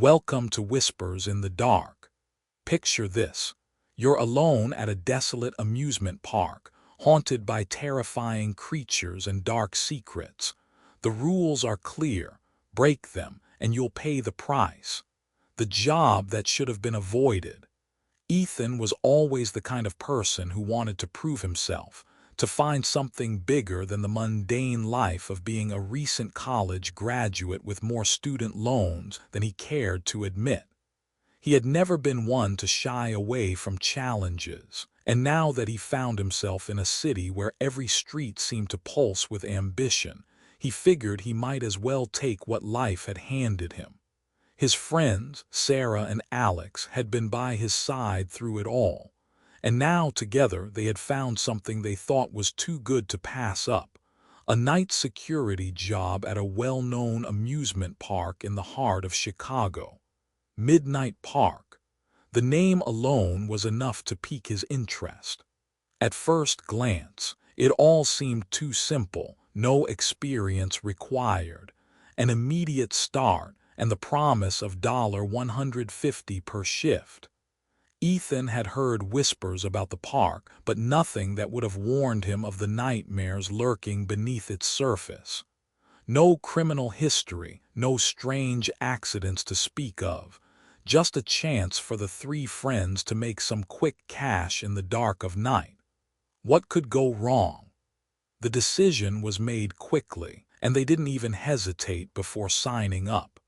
Welcome to Whispers in the Dark. Picture this. You're alone at a desolate amusement park, haunted by terrifying creatures and dark secrets. The rules are clear. Break them, and you'll pay the price. The job that should have been avoided. Ethan was always the kind of person who wanted to prove himself, to find something bigger than the mundane life of being a recent college graduate with more student loans than he cared to admit. He had never been one to shy away from challenges, and now that he found himself in a city where every street seemed to pulse with ambition, he figured he might as well take what life had handed him. His friends, Sarah and Alex, had been by his side through it all, and now together they had found something they thought was too good to pass up, a night security job at a well-known amusement park in the heart of Chicago. Midnight Park. The name alone was enough to pique his interest. At first glance, it all seemed too simple, no experience required, an immediate start, and the promise of $150 per shift. Ethan had heard whispers about the park, but nothing that would have warned him of the nightmares lurking beneath its surface. No criminal history, no strange accidents to speak of, just a chance for the three friends to make some quick cash in the dark of night. What could go wrong? The decision was made quickly, and they didn't even hesitate before signing up.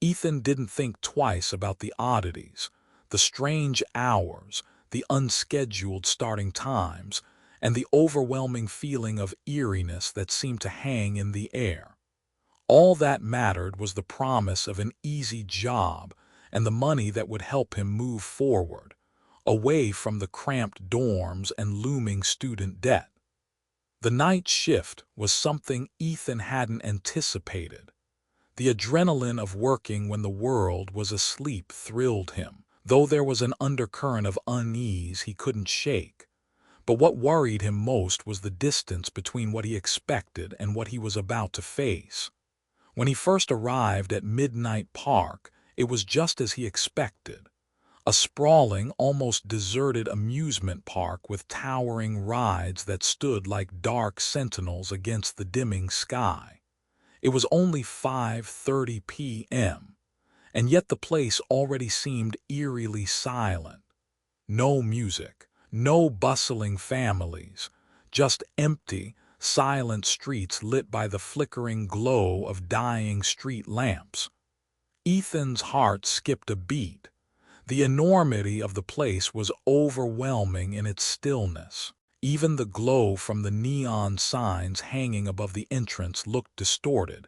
Ethan didn't think twice about the oddities, the strange hours, the unscheduled starting times, and the overwhelming feeling of eeriness that seemed to hang in the air. All that mattered was the promise of an easy job and the money that would help him move forward, away from the cramped dorms and looming student debt. The night shift was something Ethan hadn't anticipated. The adrenaline of working when the world was asleep thrilled him, though there was an undercurrent of unease he couldn't shake. But what worried him most was the distance between what he expected and what he was about to face. When he first arrived at Midnight Park, it was just as he expected. A sprawling, almost deserted amusement park with towering rides that stood like dark sentinels against the dimming sky. It was only 5:30 p.m., and yet the place already seemed eerily silent. No music, no bustling families, just empty, silent streets lit by the flickering glow of dying street lamps. Ethan's heart skipped a beat. The enormity of the place was overwhelming in its stillness. Even the glow from the neon signs hanging above the entrance looked distorted,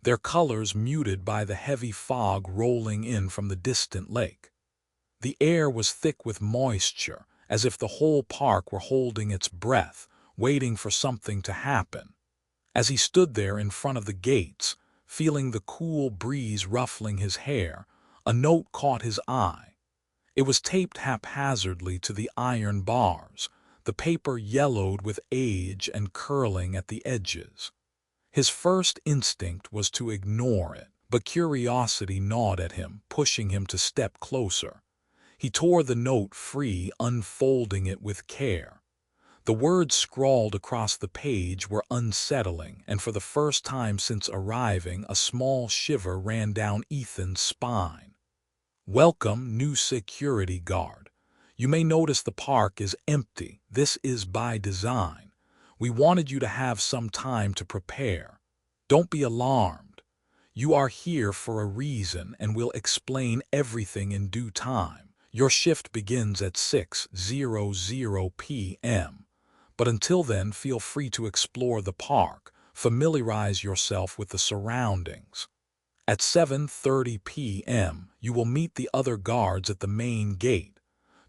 their colors muted by the heavy fog rolling in from the distant lake. The air was thick with moisture, as if the whole park were holding its breath, waiting for something to happen. As he stood there in front of the gates, feeling the cool breeze ruffling his hair, a note caught his eye. It was taped haphazardly to the iron bars, the paper yellowed with age and curling at the edges. His first instinct was to ignore it, but curiosity gnawed at him, pushing him to step closer. He tore the note free, unfolding it with care. The words scrawled across the page were unsettling, and for the first time since arriving, a small shiver ran down Ethan's spine. Welcome, new security guard. You may notice the park is empty. This is by design. We wanted you to have some time to prepare. Don't be alarmed. You are here for a reason, and we'll explain everything in due time. Your shift begins at 6:00 p.m. But until then, feel free to explore the park, familiarize yourself with the surroundings. At 7:30 p.m., you will meet the other guards at the main gate.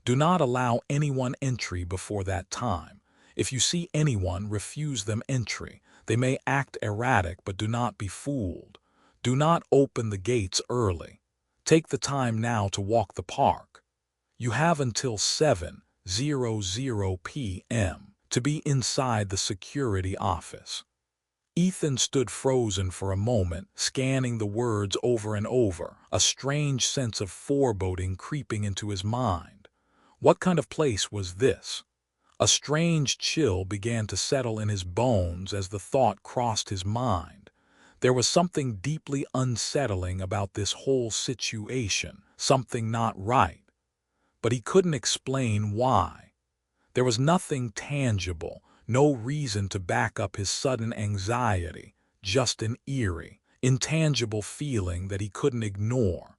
Do not allow anyone entry before that time. If you see anyone, refuse them entry. They may act erratic, but do not be fooled. Do not open the gates early. Take the time now to walk the park. You have until 7:00 p.m. to be inside the security office. Ethan stood frozen for a moment, scanning the words over and over, a strange sense of foreboding creeping into his mind. What kind of place was this? A strange chill began to settle in his bones as the thought crossed his mind. There was something deeply unsettling about this whole situation, something not right. But he couldn't explain why. There was nothing tangible, no reason to back up his sudden anxiety, just an eerie, intangible feeling that he couldn't ignore.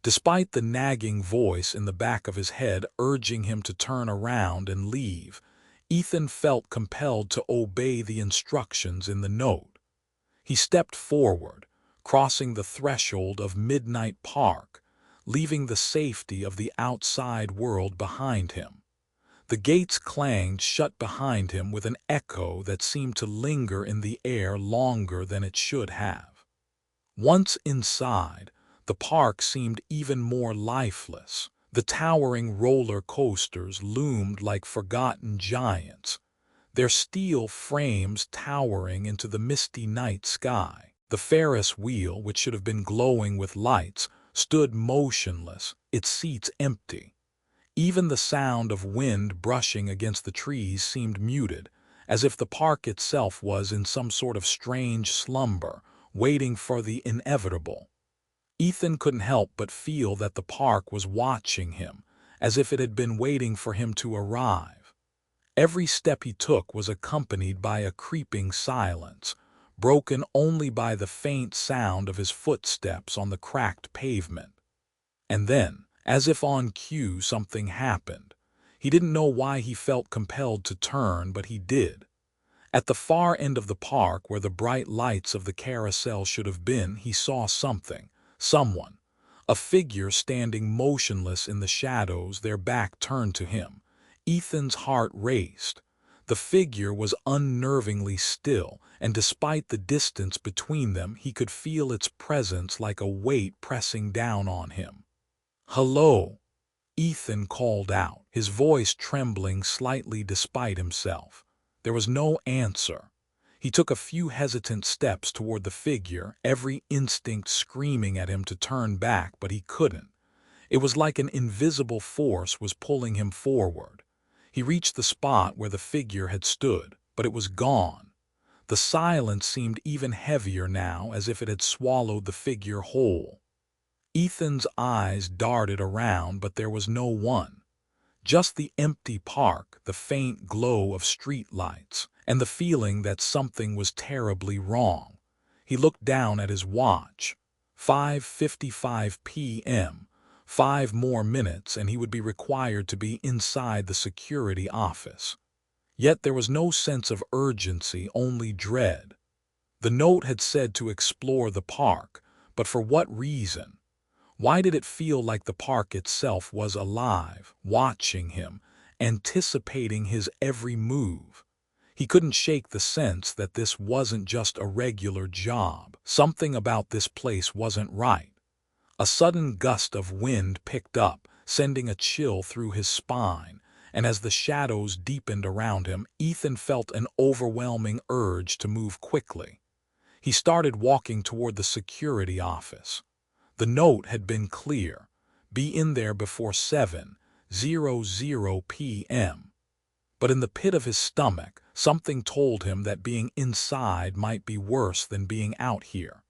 Despite the nagging voice in the back of his head urging him to turn around and leave, Ethan felt compelled to obey the instructions in the note. He stepped forward, crossing the threshold of Midnight Park, leaving the safety of the outside world behind him. The gates clanged shut behind him with an echo that seemed to linger in the air longer than it should have. Once inside, the park seemed even more lifeless. The towering roller coasters loomed like forgotten giants, their steel frames towering into the misty night sky. The Ferris wheel, which should have been glowing with lights, stood motionless, its seats empty. Even the sound of wind brushing against the trees seemed muted, as if the park itself was in some sort of strange slumber, waiting for the inevitable. Ethan couldn't help but feel that the park was watching him, as if it had been waiting for him to arrive. Every step he took was accompanied by a creeping silence, broken only by the faint sound of his footsteps on the cracked pavement. And then, as if on cue, something happened. He didn't know why he felt compelled to turn, but he did. At the far end of the park, where the bright lights of the carousel should have been, he saw something. Someone. A figure standing motionless in the shadows, their back turned to him. Ethan's heart raced. The figure was unnervingly still, and despite the distance between them, he could feel its presence like a weight pressing down on him. "Hello," Ethan called out, his voice trembling slightly despite himself. There was no answer. He took a few hesitant steps toward the figure, every instinct screaming at him to turn back, but he couldn't. It was like an invisible force was pulling him forward. He reached the spot where the figure had stood, but it was gone. The silence seemed even heavier now, as if it had swallowed the figure whole. Ethan's eyes darted around, but there was no one. Just the empty park, the faint glow of street lights, and the feeling that something was terribly wrong. He looked down at his watch. 5:55 p.m. 5 more minutes and he would be required to be inside the security office. Yet there was no sense of urgency, only dread. The note had said to explore the park, but for what reason? Why did it feel like the park itself was alive, watching him, anticipating his every move? He couldn't shake the sense that this wasn't just a regular job. Something about this place wasn't right. A sudden gust of wind picked up, sending a chill through his spine, and as the shadows deepened around him, Ethan felt an overwhelming urge to move quickly. He started walking toward the security office. The note had been clear: be in there before 7:00 p.m. But in the pit of his stomach, something told him that being inside might be worse than being out here.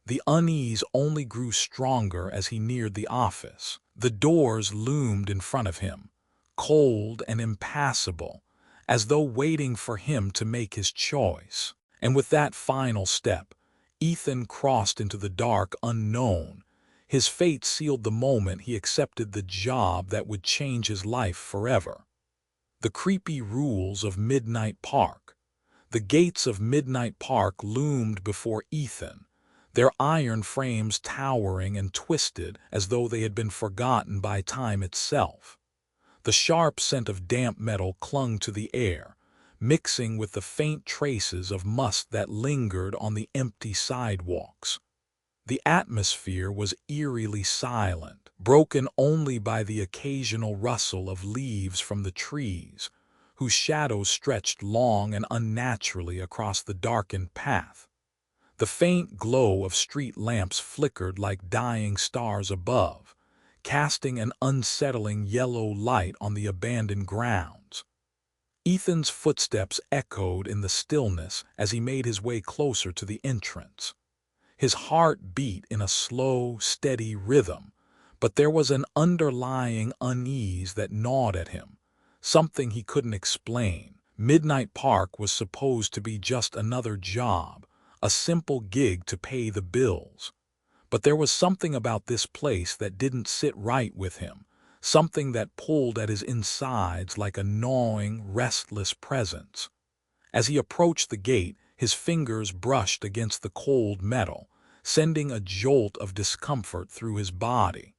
The unease only grew stronger as he neared the office. The doors loomed in front of him, cold and impassable, as though waiting for him to make his choice. And with that final step, Ethan crossed into the dark unknown. His fate sealed the moment he accepted the job that would change his life forever. The creepy rules of Midnight Park. The gates of Midnight Park loomed before Ethan, their iron frames towering and twisted as though they had been forgotten by time itself. The sharp scent of damp metal clung to the air, mixing with the faint traces of must that lingered on the empty sidewalks. The atmosphere was eerily silent, broken only by the occasional rustle of leaves from the trees, whose shadows stretched long and unnaturally across the darkened path. The faint glow of street lamps flickered like dying stars above, casting an unsettling yellow light on the abandoned grounds. Ethan's footsteps echoed in the stillness as he made his way closer to the entrance. His heart beat in a slow, steady rhythm, but there was an underlying unease that gnawed at him, something he couldn't explain. Midnight Park was supposed to be just another job, a simple gig to pay the bills. But there was something about this place that didn't sit right with him, something that pulled at his insides like a gnawing, restless presence. As he approached the gate, his fingers brushed against the cold metal, sending a jolt of discomfort through his body.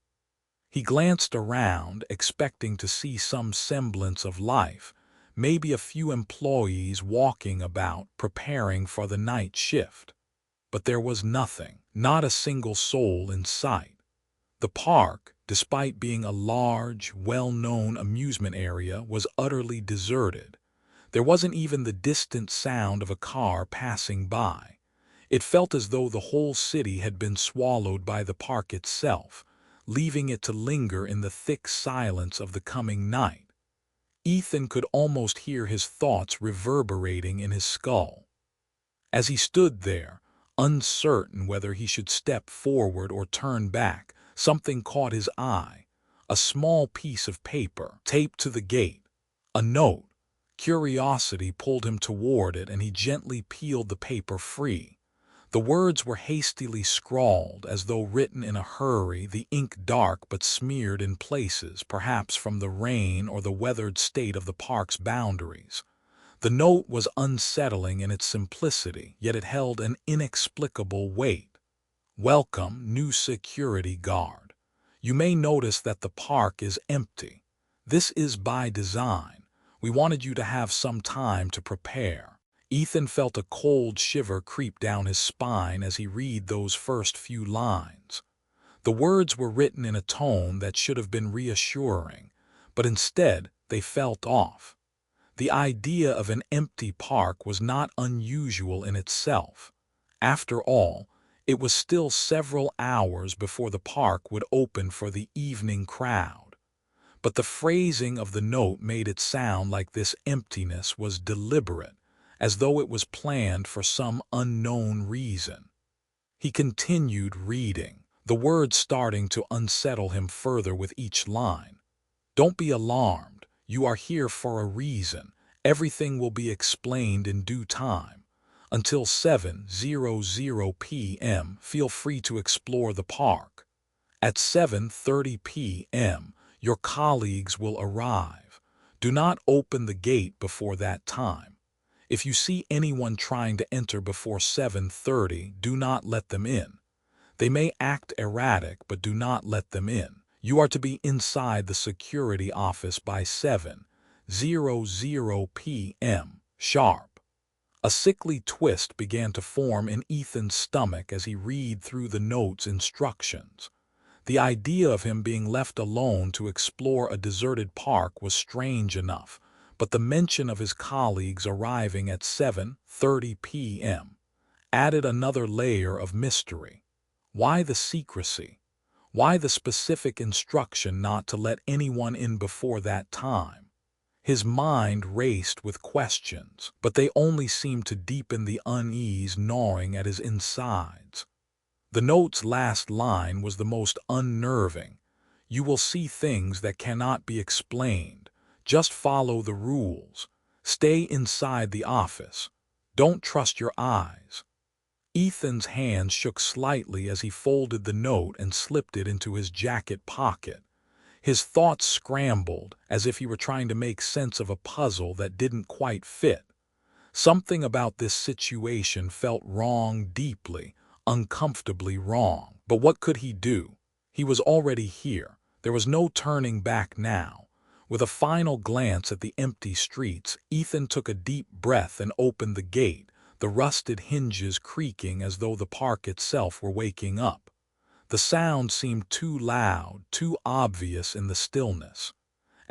He glanced around, expecting to see some semblance of life, maybe a few employees walking about, preparing for the night shift. But there was nothing, not a single soul in sight. The park, despite being a large, well-known amusement area, was utterly deserted. There wasn't even the distant sound of a car passing by. It felt as though the whole city had been swallowed by the park itself, leaving it to linger in the thick silence of the coming night. Ethan could almost hear his thoughts reverberating in his skull. As he stood there, uncertain whether he should step forward or turn back, something caught his eye, a small piece of paper taped to the gate, a note. Curiosity pulled him toward it, and he gently peeled the paper free. The words were hastily scrawled, as though written in a hurry, the ink dark but smeared in places, perhaps from the rain or the weathered state of the park's boundaries. The note was unsettling in its simplicity, yet it held an inexplicable weight. Welcome, new security guard. You may notice that the park is empty. This is by design. We wanted you to have some time to prepare. Ethan felt a cold shiver creep down his spine as he read those first few lines. The words were written in a tone that should have been reassuring, but instead they felt off. The idea of an empty park was not unusual in itself. After all, it was still several hours before the park would open for the evening crowd. But the phrasing of the note made it sound like this emptiness was deliberate, as though it was planned for some unknown reason. He continued reading, the words starting to unsettle him further with each line. Don't be alarmed. You are here for a reason. Everything will be explained in due time. Until 7:00 p.m., feel free to explore the park. At 7:30 p.m., your colleagues will arrive. Do not open the gate before that time. If you see anyone trying to enter before 7:30, do not let them in. They may act erratic, but do not let them in. You are to be inside the security office by 7:00 p.m. sharp. A sickly twist began to form in Ethan's stomach as he read through the note's instructions. The idea of him being left alone to explore a deserted park was strange enough, but the mention of his colleagues arriving at 7:30 p.m. added another layer of mystery. Why the secrecy? Why the specific instruction not to let anyone in before that time? His mind raced with questions, but they only seemed to deepen the unease gnawing at his insides. The note's last line was the most unnerving. You will see things that cannot be explained. Just follow the rules. Stay inside the office. Don't trust your eyes. Ethan's hands shook slightly as he folded the note and slipped it into his jacket pocket. His thoughts scrambled as if he were trying to make sense of a puzzle that didn't quite fit. Something about this situation felt wrong, deeply, uncomfortably wrong. But what could he do? He was already here. There was no turning back now. With a final glance at the empty streets, Ethan took a deep breath and opened the gate, the rusted hinges creaking as though the park itself were waking up. The sound seemed too loud, too obvious in the stillness.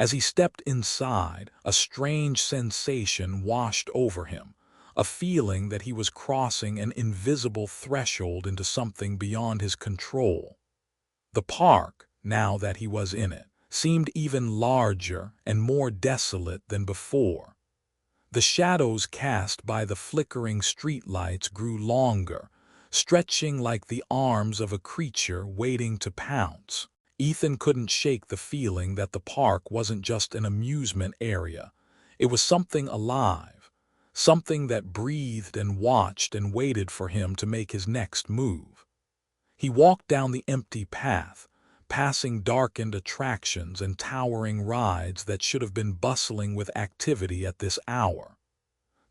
As he stepped inside, a strange sensation washed over him, a feeling that he was crossing an invisible threshold into something beyond his control. The park, now that he was in it, seemed even larger and more desolate than before. The shadows cast by the flickering streetlights grew longer, stretching like the arms of a creature waiting to pounce. Ethan couldn't shake the feeling that the park wasn't just an amusement area. It was something alive, something that breathed and watched and waited for him to make his next move. He walked down the empty path, passing darkened attractions and towering rides that should have been bustling with activity at this hour.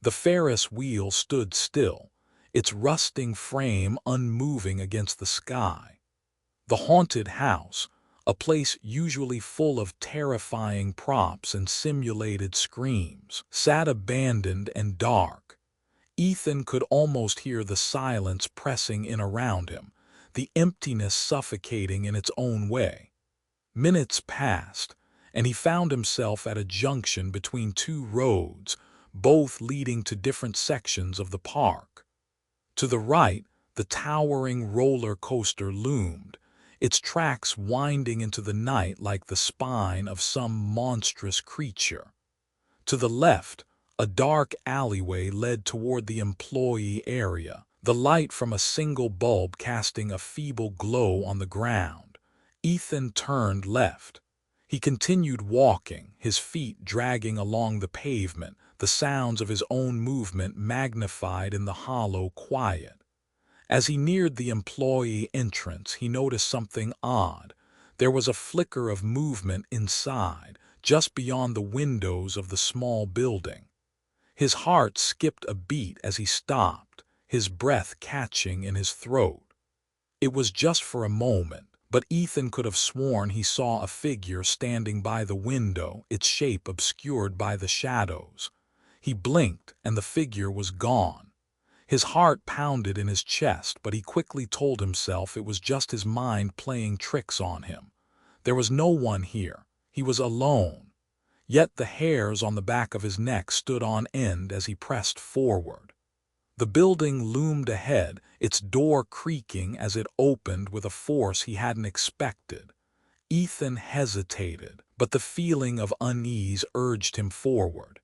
The Ferris wheel stood still, its rusting frame unmoving against the sky. The haunted house, a place usually full of terrifying props and simulated screams, sat abandoned and dark. Ethan could almost hear the silence pressing in around him, the emptiness suffocating in its own way. Minutes passed, and he found himself at a junction between two roads, both leading to different sections of the park. To the right, the towering roller coaster loomed, its tracks winding into the night like the spine of some monstrous creature. To the left, a dark alleyway led toward the employee area, the light from a single bulb casting a feeble glow on the ground. Ethan turned left. He continued walking, his feet dragging along the pavement, the sounds of his own movement magnified in the hollow quiet. As he neared the employee entrance, he noticed something odd. There was a flicker of movement inside, just beyond the windows of the small building. His heart skipped a beat as he stopped, his breath catching in his throat. It was just for a moment, but Ethan could have sworn he saw a figure standing by the window, its shape obscured by the shadows. He blinked, and the figure was gone. His heart pounded in his chest, but he quickly told himself it was just his mind playing tricks on him. There was no one here. He was alone. Yet the hairs on the back of his neck stood on end as he pressed forward. The building loomed ahead, its door creaking as it opened with a force he hadn't expected. Ethan hesitated, but the feeling of unease urged him forward.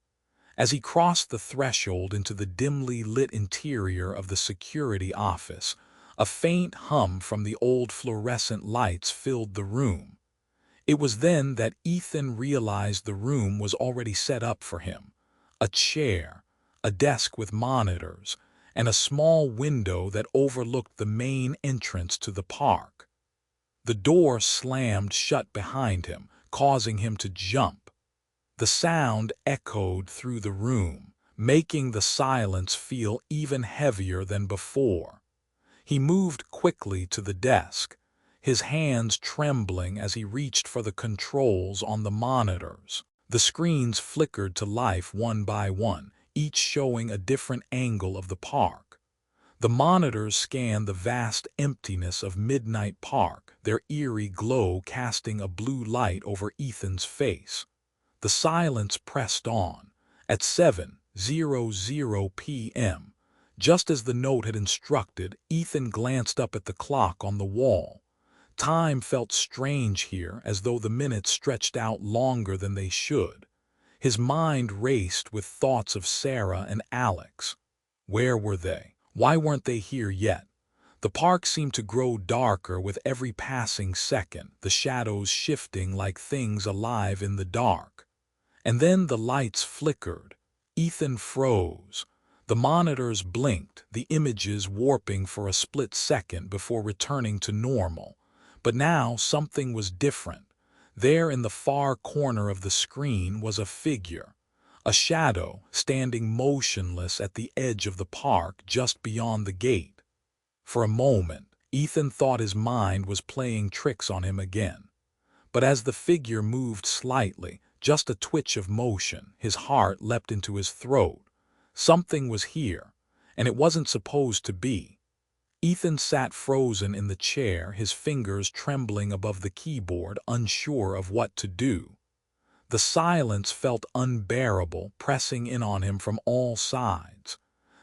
As he crossed the threshold into the dimly lit interior of the security office, a faint hum from the old fluorescent lights filled the room. It was then that Ethan realized the room was already set up for him. A chair, a desk with monitors, and a small window that overlooked the main entrance to the park. The door slammed shut behind him, causing him to jump. The sound echoed through the room, making the silence feel even heavier than before. He moved quickly to the desk, his hands trembling as he reached for the controls on the monitors. The screens flickered to life one by one, each showing a different angle of the park. The monitors scanned the vast emptiness of Midnight Park, their eerie glow casting a blue light over Ethan's face. The silence pressed on. At 7:00 p.m., just as the note had instructed, Ethan glanced up at the clock on the wall. Time felt strange here, as though the minutes stretched out longer than they should. His mind raced with thoughts of Sarah and Alex. Where were they? Why weren't they here yet? The park seemed to grow darker with every passing second, the shadows shifting like things alive in the dark. And then the lights flickered. Ethan froze. The monitors blinked, the images warping for a split second before returning to normal. But now something was different. There in the far corner of the screen was a figure, a shadow standing motionless at the edge of the park just beyond the gate. For a moment, Ethan thought his mind was playing tricks on him again. But as the figure moved slightly, just a twitch of motion, his heart leapt into his throat. Something was here, and it wasn't supposed to be. Ethan sat frozen in the chair, his fingers trembling above the keyboard, unsure of what to do. The silence felt unbearable, pressing in on him from all sides.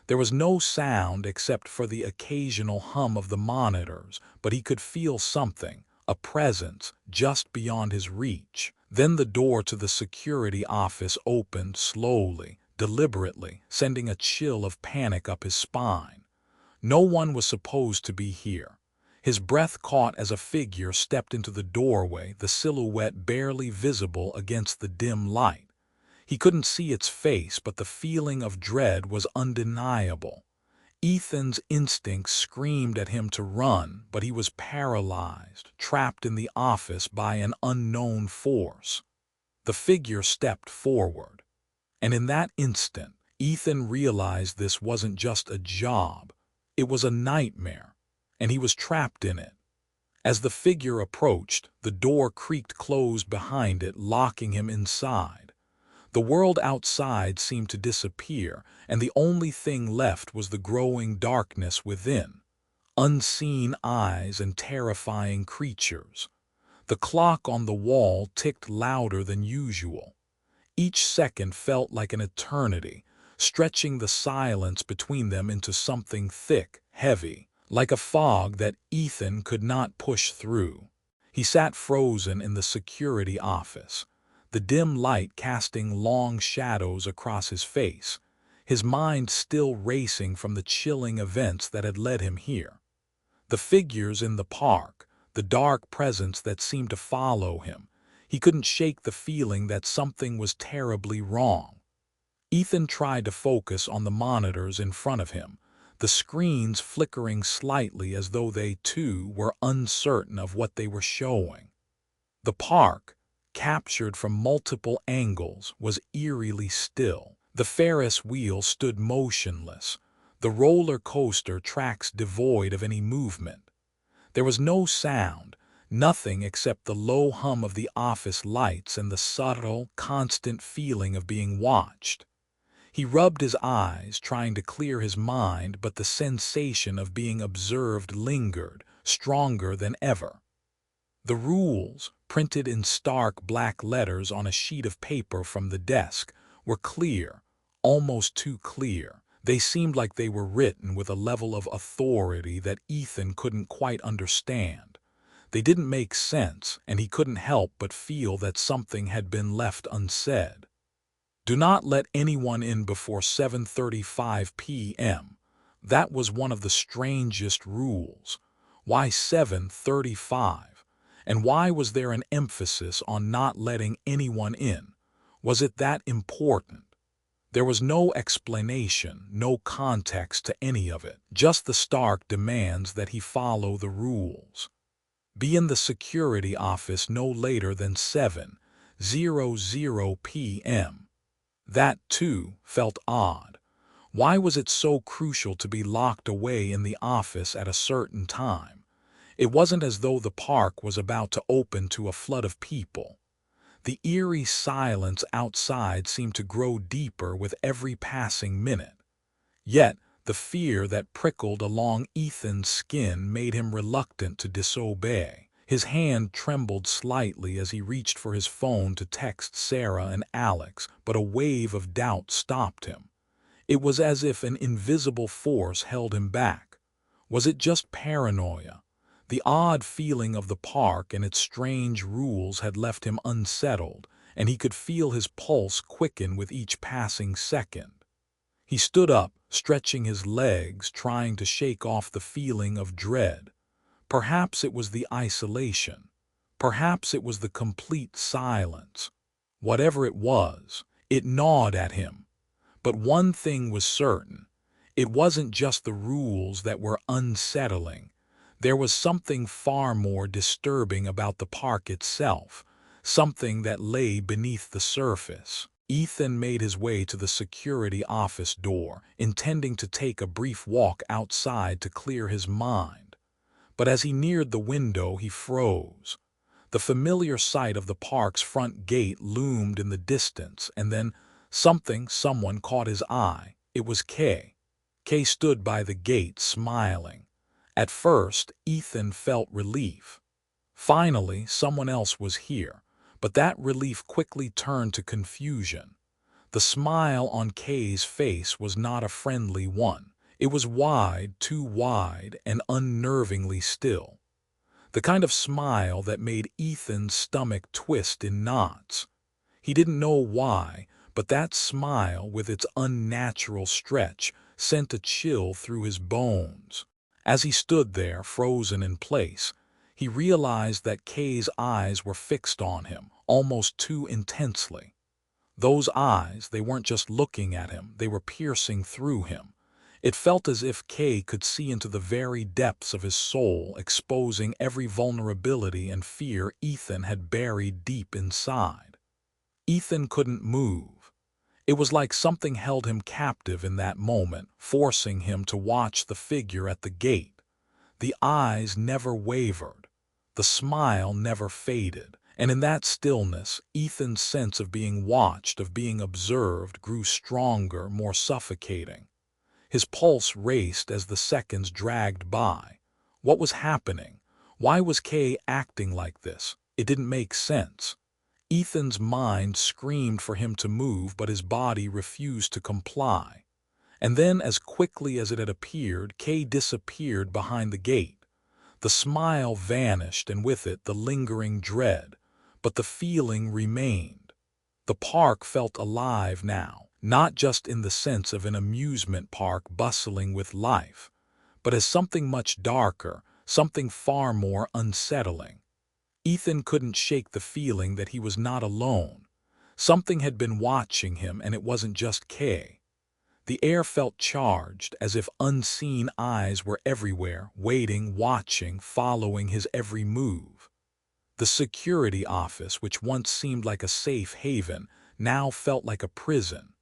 There was no sound except for the occasional hum of the monitors, but he could feel something, a presence, just beyond his reach. Then the door to the security office opened slowly, deliberately, sending a chill of panic up his spine. No one was supposed to be here. His breath caught as a figure stepped into the doorway, the silhouette barely visible against the dim light. He couldn't see its face, but the feeling of dread was undeniable. Ethan's instincts screamed at him to run, but he was paralyzed, trapped in the office by an unknown force. The figure stepped forward, and in that instant, Ethan realized this wasn't just a job. It was a nightmare, and he was trapped in it. As the figure approached, the door creaked closed behind it, locking him inside. The world outside seemed to disappear, and the only thing left was the growing darkness within. Unseen eyes and terrifying creatures. The clock on the wall ticked louder than usual. Each second felt like an eternity, stretching the silence between them into something thick, heavy, like a fog that Ethan could not push through. He sat frozen in the security office, the dim light casting long shadows across his face, his mind still racing from the chilling events that had led him here. The figures in the park, the dark presence that seemed to follow him, he couldn't shake the feeling that something was terribly wrong. Ethan tried to focus on the monitors in front of him, the screens flickering slightly as though they, too, were uncertain of what they were showing. The park, captured from multiple angles, was eerily still. The Ferris wheel stood motionless, the roller coaster tracks devoid of any movement. There was no sound, nothing except the low hum of the office lights and the subtle, constant feeling of being watched. He rubbed his eyes, trying to clear his mind, but the sensation of being observed lingered, stronger than ever. The rules, printed in stark black letters on a sheet of paper from the desk, were clear, almost too clear. They seemed like they were written with a level of authority that Ethan couldn't quite understand. They didn't make sense, and he couldn't help but feel that something had been left unsaid. Do not let anyone in before 7:35 p.m. That was one of the strangest rules. Why 7:35? And why was there an emphasis on not letting anyone in? Was it that important? There was no explanation, no context to any of it, just the stark demands that he follow the rules. Be in the security office no later than 7:00 p.m. That, too, felt odd. Why was it so crucial to be locked away in the office at a certain time? It wasn't as though the park was about to open to a flood of people. The eerie silence outside seemed to grow deeper with every passing minute. Yet, the fear that prickled along Ethan's skin made him reluctant to disobey. His hand trembled slightly as he reached for his phone to text Sarah and Alex, but a wave of doubt stopped him. It was as if an invisible force held him back. Was it just paranoia? The odd feeling of the park and its strange rules had left him unsettled, and he could feel his pulse quicken with each passing second. He stood up, stretching his legs, trying to shake off the feeling of dread. Perhaps it was the isolation. Perhaps it was the complete silence. Whatever it was, it gnawed at him. But one thing was certain. It wasn't just the rules that were unsettling. There was something far more disturbing about the park itself, something that lay beneath the surface. Ethan made his way to the security office door, intending to take a brief walk outside to clear his mind. But as he neared the window, he froze. The familiar sight of the park's front gate loomed in the distance, and then someone caught his eye. It was Kay. Kay stood by the gate, smiling. At first, Ethan felt relief. Finally, someone else was here. But that relief quickly turned to confusion. The smile on Kay's face was not a friendly one. It was wide, too wide, and unnervingly still. The kind of smile that made Ethan's stomach twist in knots. He didn't know why, but that smile, with its unnatural stretch, sent a chill through his bones. As he stood there, frozen in place, he realized that Kay's eyes were fixed on him, almost too intensely. Those eyes, they weren't just looking at him, they were piercing through him. It felt as if Kay could see into the very depths of his soul, exposing every vulnerability and fear Ethan had buried deep inside. Ethan couldn't move. It was like something held him captive in that moment, forcing him to watch the figure at the gate. The eyes never wavered. The smile never faded. And in that stillness, Ethan's sense of being watched, of being observed, grew stronger, more suffocating. His pulse raced as the seconds dragged by. What was happening? Why was Kay acting like this? It didn't make sense. Ethan's mind screamed for him to move, but his body refused to comply. And then, as quickly as it had appeared, Kay disappeared behind the gate. The smile vanished, and with it the lingering dread. But the feeling remained. The park felt alive now, not just in the sense of an amusement park bustling with life, but as something much darker, something far more unsettling. Ethan couldn't shake the feeling that he was not alone. Something had been watching him, and it wasn't just Kay. The air felt charged, as if unseen eyes were everywhere, waiting, watching, following his every move. The security office, which once seemed like a safe haven, now felt like a prison.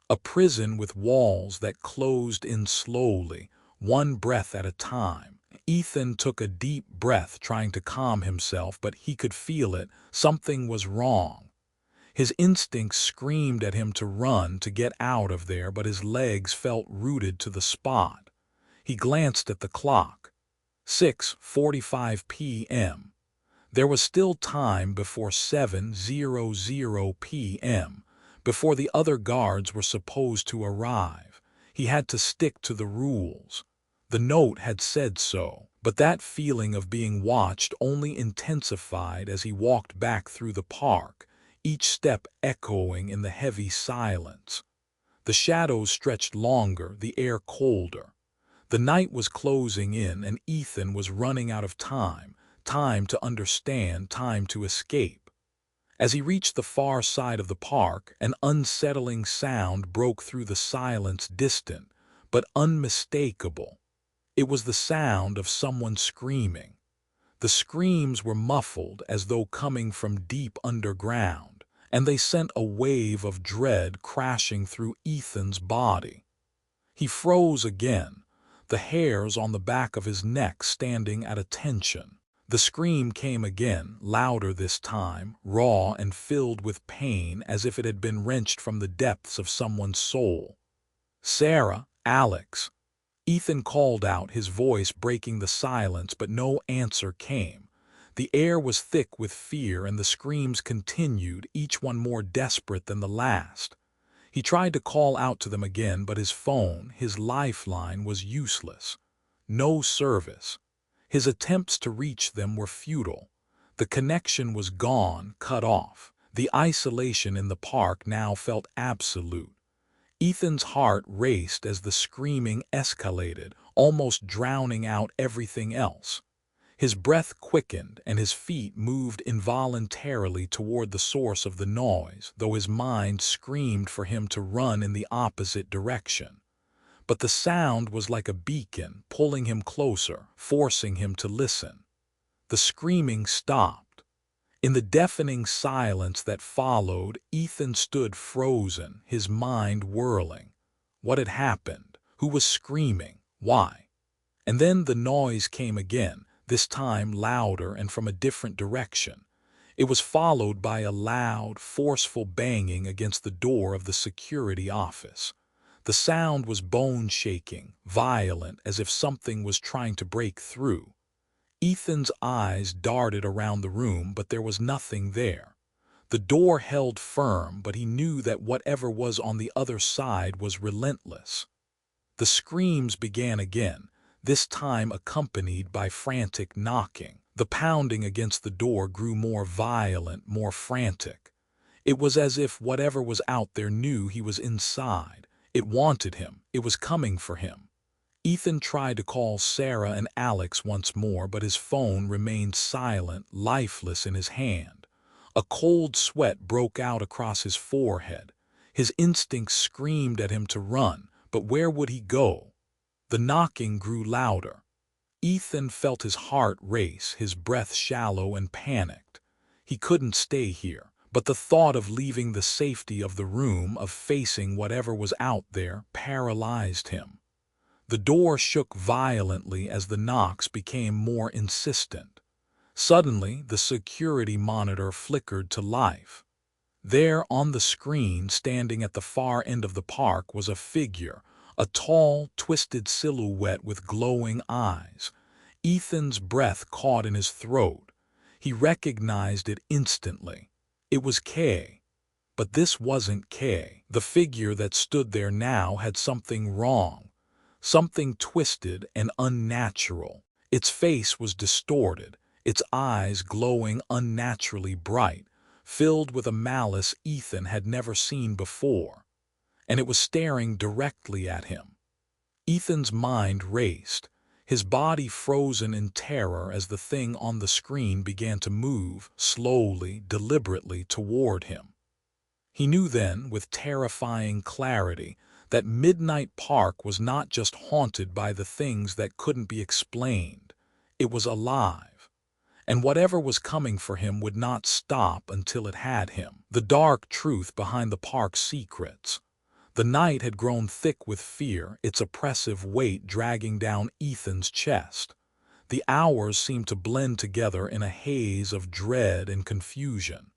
A prison with walls that closed in slowly, one breath at a time. Ethan took a deep breath, trying to calm himself, but he could feel it. Something was wrong. His instincts screamed at him to run, to get out of there, but his legs felt rooted to the spot. He glanced at the clock. 6:45 p.m. There was still time before 7:00 p.m., before the other guards were supposed to arrive. He had to stick to the rules. The note had said so, but that feeling of being watched only intensified as he walked back through the park, each step echoing in the heavy silence. The shadows stretched longer, the air colder. The night was closing in, and Ethan was running out of time. Time to understand, time to escape. As he reached the far side of the park, an unsettling sound broke through the silence, distant, but unmistakable. It was the sound of someone screaming. The screams were muffled, as though coming from deep underground, and they sent a wave of dread crashing through Ethan's body. He froze again, the hairs on the back of his neck standing at attention. The scream came again, louder this time, raw and filled with pain, as if it had been wrenched from the depths of someone's soul. "Sarah, Alex." Ethan called out, his voice breaking the silence, but no answer came. The air was thick with fear, and the screams continued, each one more desperate than the last. He tried to call out to them again, but his phone, his lifeline, was useless. No service. His attempts to reach them were futile. The connection was gone, cut off. The isolation in the park now felt absolute. Ethan's heart raced as the screaming escalated, almost drowning out everything else. His breath quickened, and his feet moved involuntarily toward the source of the noise, though his mind screamed for him to run in the opposite direction. But the sound was like a beacon, pulling him closer, forcing him to listen. The screaming stopped. In the deafening silence that followed, Ethan stood frozen, his mind whirling. What had happened? Who was screaming? Why? And then the noise came again, this time louder and from a different direction. It was followed by a loud, forceful banging against the door of the security office. The sound was bone-shaking, violent, as if something was trying to break through. Ethan's eyes darted around the room, but there was nothing there. The door held firm, but he knew that whatever was on the other side was relentless. The screams began again, this time accompanied by frantic knocking. The pounding against the door grew more violent, more frantic. It was as if whatever was out there knew he was inside. It wanted him. It was coming for him. Ethan tried to call Sarah and Alex once more, but his phone remained silent, lifeless in his hand. A cold sweat broke out across his forehead. His instincts screamed at him to run, but where would he go? The knocking grew louder. Ethan felt his heart race, his breath shallow and panicked. He couldn't stay here, but the thought of leaving the safety of the room, of facing whatever was out there, paralyzed him. The door shook violently as the knocks became more insistent. Suddenly, the security monitor flickered to life. There on the screen, standing at the far end of the park, was a figure, a tall, twisted silhouette with glowing eyes. Ethan's breath caught in his throat. He recognized it instantly. It was Kay. But this wasn't Kay. The figure that stood there now had something wrong, something twisted and unnatural. Its face was distorted, its eyes glowing unnaturally bright, filled with a malice Ethan had never seen before, and it was staring directly at him. Ethan's mind raced, his body frozen in terror as the thing on the screen began to move, slowly, deliberately, toward him. He knew then, with terrifying clarity, that Midnight Park was not just haunted by the things that couldn't be explained. It was alive. And whatever was coming for him would not stop until it had him. The dark truth behind the park's secrets. The night had grown thick with fear, its oppressive weight dragging down Ethan's chest. The hours seemed to blend together in a haze of dread and confusion.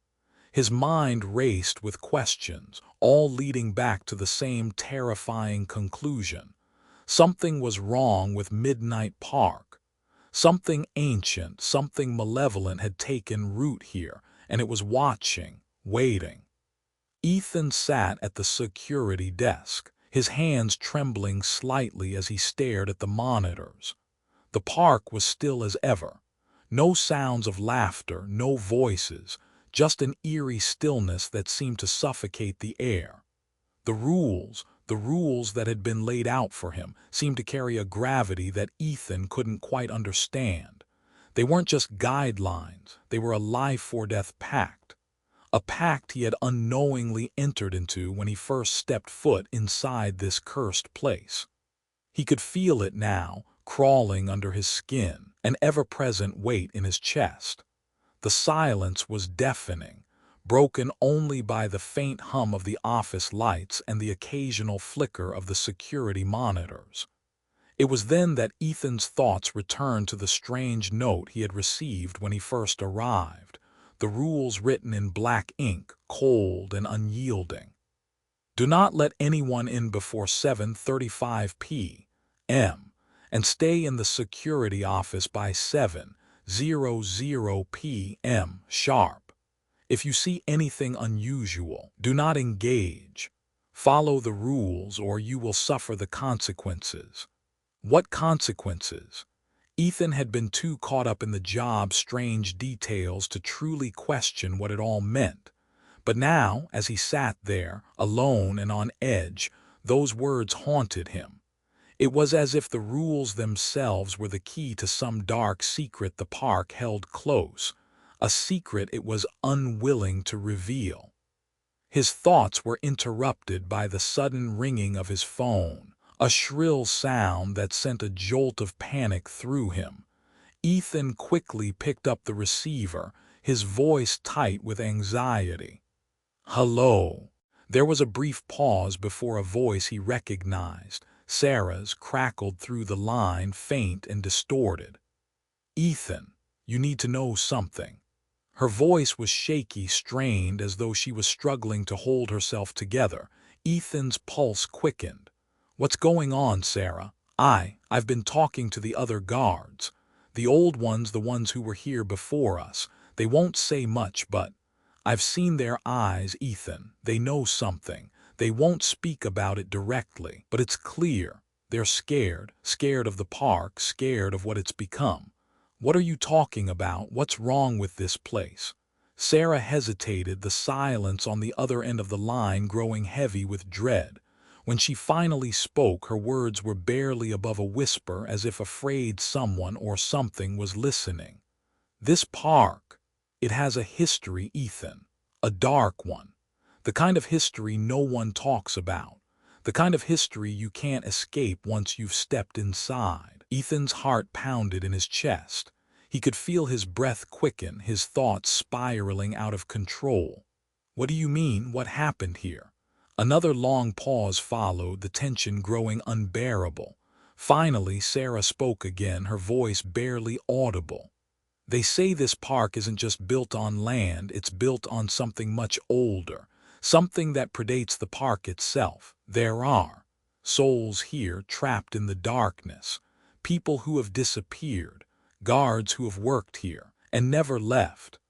His mind raced with questions, all leading back to the same terrifying conclusion. Something was wrong with Midnight Park. Something ancient, something malevolent had taken root here, and it was watching, waiting. Ethan sat at the security desk, his hands trembling slightly as he stared at the monitors. The park was still as ever. No sounds of laughter, no voices, just an eerie stillness that seemed to suffocate the air. The rules that had been laid out for him, seemed to carry a gravity that Ethan couldn't quite understand. They weren't just guidelines, they were a life-or-death pact. A pact he had unknowingly entered into when he first stepped foot inside this cursed place. He could feel it now, crawling under his skin, an ever-present weight in his chest. The silence was deafening, broken only by the faint hum of the office lights and the occasional flicker of the security monitors. It was then that Ethan's thoughts returned to the strange note he had received when he first arrived, the rules written in black ink, cold and unyielding. Do not let anyone in before 7:35 p.m. and stay in the security office by 7:00 p.m. sharp. If you see anything unusual, do not engage. Follow the rules or you will suffer the consequences. What consequences? Ethan had been too caught up in the job's strange details to truly question what it all meant. But now, as he sat there, alone and on edge, those words haunted him. It was as if the rules themselves were the key to some dark secret the park held close, a secret it was unwilling to reveal. His thoughts were interrupted by the sudden ringing of his phone, a shrill sound that sent a jolt of panic through him. Ethan quickly picked up the receiver, his voice tight with anxiety. "Hello." There was a brief pause before a voice he recognized, Sarah's, crackled through the line, faint and distorted. "Ethan, you need to know something." Her voice was shaky, strained, as though she was struggling to hold herself together. Ethan's pulse quickened. "What's going on, Sarah?" I've been talking to the other guards. The old ones, the ones who were here before us. They won't say much, but I've seen their eyes, Ethan. They know something. They won't speak about it directly, but it's clear. They're scared, scared of the park, scared of what it's become. What are you talking about? What's wrong with this place? Sarah hesitated, the silence on the other end of the line growing heavy with dread. When she finally spoke, her words were barely above a whisper, as if afraid someone or something was listening. This park, it has a history, Ethan. A dark one. The kind of history no one talks about. The kind of history you can't escape once you've stepped inside. Ethan's heart pounded in his chest. He could feel his breath quicken, his thoughts spiraling out of control. What do you mean? What happened here? Another long pause followed, the tension growing unbearable. Finally, Sarah spoke again, her voice barely audible. They say this park isn't just built on land, it's built on something much older, something that predates the park itself. There are souls here trapped in the darkness, people who have disappeared, guards who have worked here and never left.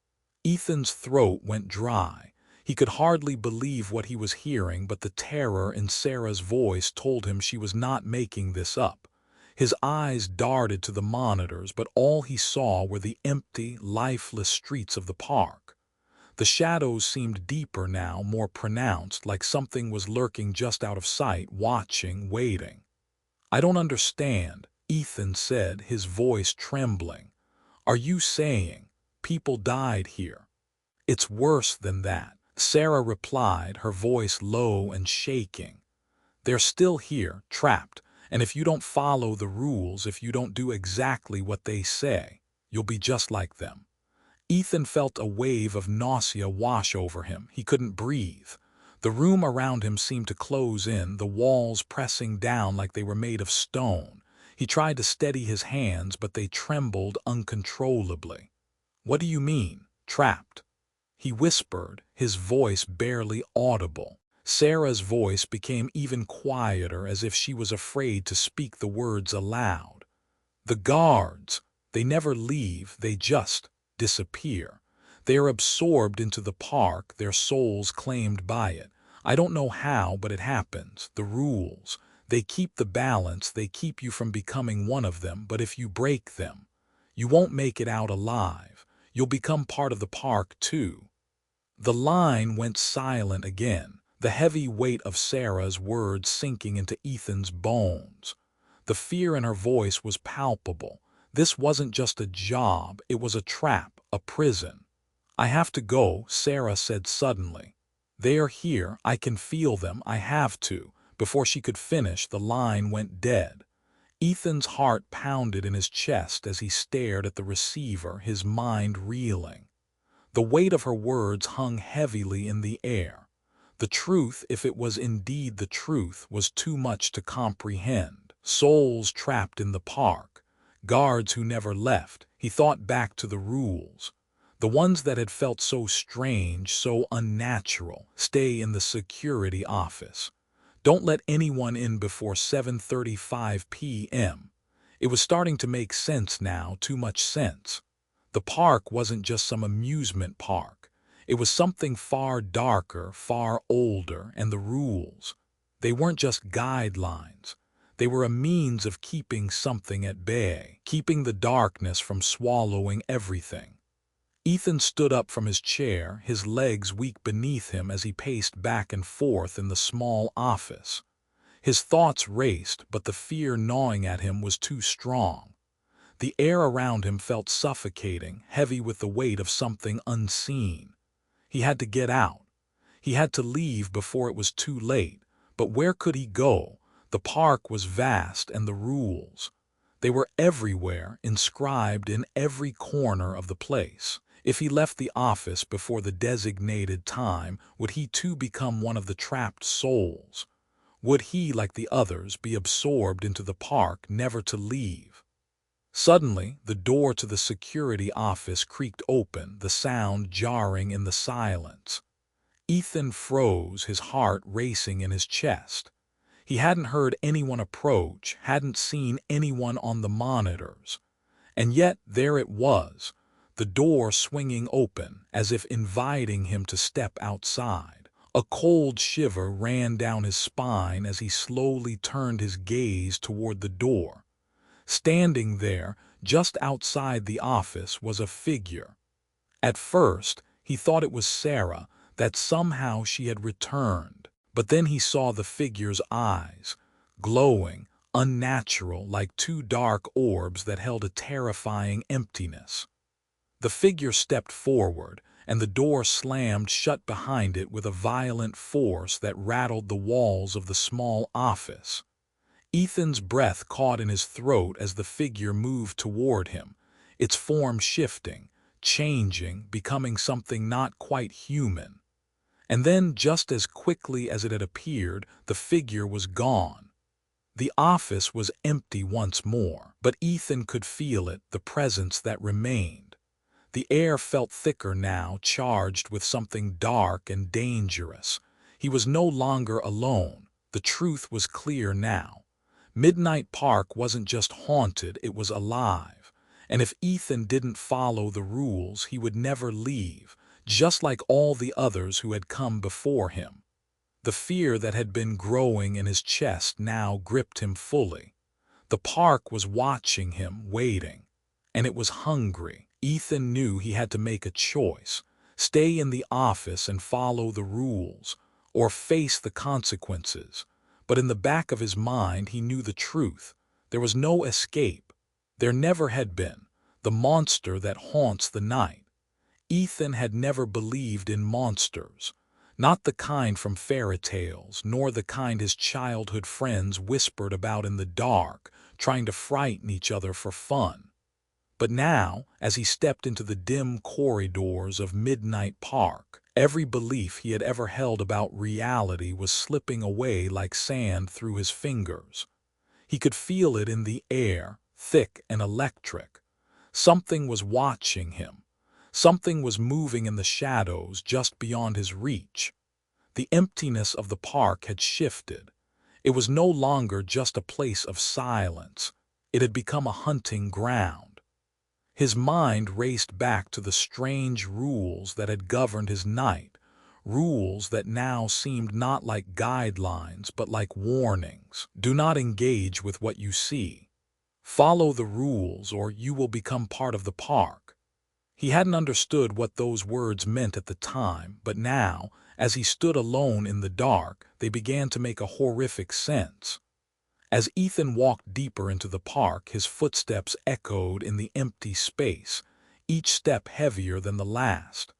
Ethan's throat went dry. He could hardly believe what he was hearing, but the terror in Sarah's voice told him she was not making this up. His eyes darted to the monitors, but all he saw were the empty, lifeless streets of the park. The shadows seemed deeper now, more pronounced, like something was lurking just out of sight, watching, waiting. "I don't understand," Ethan said, his voice trembling. "Are you saying people died here?" "It's worse than that," Sarah replied, her voice low and shaking. "They're still here, trapped, and if you don't follow the rules, if you don't do exactly what they say, you'll be just like them." Ethan felt a wave of nausea wash over him. He couldn't breathe. The room around him seemed to close in, the walls pressing down like they were made of stone. He tried to steady his hands, but they trembled uncontrollably. "What do you mean, trapped?" he whispered, his voice barely audible. Sarah's voice became even quieter, as if she was afraid to speak the words aloud. "The guards, they never leave, they just disappear. They are absorbed into the park, their souls claimed by it. I don't know how, but it happens. The rules, they keep the balance, they keep you from becoming one of them, but if you break them, you won't make it out alive. You'll become part of the park too." The line went silent again, the heavy weight of Sarah's words sinking into Ethan's bones. The fear in her voice was palpable. This wasn't just a job, it was a trap, a prison. "I have to go," Sarah said suddenly. "They are here, I can feel them, I have to." Before she could finish, the line went dead. Ethan's heart pounded in his chest as he stared at the receiver, his mind reeling. The weight of her words hung heavily in the air. The truth, if it was indeed the truth, was too much to comprehend. Souls trapped in the park, guards who never left. He thought back to the rules. The ones that had felt so strange, so unnatural. Stay in the security office. Don't let anyone in before 7:35 p.m. It was starting to make sense now, too much sense. The park wasn't just some amusement park. It was something far darker, far older, and the rules, they weren't just guidelines. They were a means of keeping something at bay, keeping the darkness from swallowing everything. Ethan stood up from his chair, his legs weak beneath him as he paced back and forth in the small office. His thoughts raced, but the fear gnawing at him was too strong. The air around him felt suffocating, heavy with the weight of something unseen. He had to get out. He had to leave before it was too late. But where could he go? The park was vast, and the rules, they were everywhere, inscribed in every corner of the place. If he left the office before the designated time, would he too become one of the trapped souls? Would he, like the others, be absorbed into the park, never to leave? Suddenly, the door to the security office creaked open, the sound jarring in the silence. Ethan froze, his heart racing in his chest. He hadn't heard anyone approach, hadn't seen anyone on the monitors. And yet there it was. the door swinging open as if inviting him to step outside. A cold shiver ran down his spine as he slowly turned his gaze toward the door. Standing there, just outside the office, was a figure. At first, he thought it was Sarah, that somehow she had returned. But then he saw the figure's eyes, glowing, unnatural, like two dark orbs that held a terrifying emptiness. The figure stepped forward, and the door slammed shut behind it with a violent force that rattled the walls of the small office. Ethan's breath caught in his throat as the figure moved toward him, its form shifting, changing, becoming something not quite human. And then, just as quickly as it had appeared, the figure was gone. The office was empty once more, but Ethan could feel it, the presence that remained. The air felt thicker now, charged with something dark and dangerous. He was no longer alone. The truth was clear now. Midnight Park wasn't just haunted, it was alive. And if Ethan didn't follow the rules, he would never leave, just like all the others who had come before him. The fear that had been growing in his chest now gripped him fully. The park was watching him, waiting. And it was hungry. Ethan knew he had to make a choice: stay in the office and follow the rules, or face the consequences. But in the back of his mind he knew the truth. There was no escape. There never had been. The monster that haunts the night. Ethan had never believed in monsters. Not the kind from fairy tales, nor the kind his childhood friends whispered about in the dark, trying to frighten each other for fun. But now, as he stepped into the dim corridors of Midnight Park, every belief he had ever held about reality was slipping away like sand through his fingers. He could feel it in the air, thick and electric. Something was watching him. Something was moving in the shadows just beyond his reach. The emptiness of the park had shifted. It was no longer just a place of silence. It had become a hunting ground. His mind raced back to the strange rules that had governed his night, rules that now seemed not like guidelines but like warnings. Do not engage with what you see. Follow the rules or you will become part of the park. He hadn't understood what those words meant at the time, but now, as he stood alone in the dark, they began to make a horrific sense. As Ethan walked deeper into the park, his footsteps echoed in the empty space, each step heavier than the last.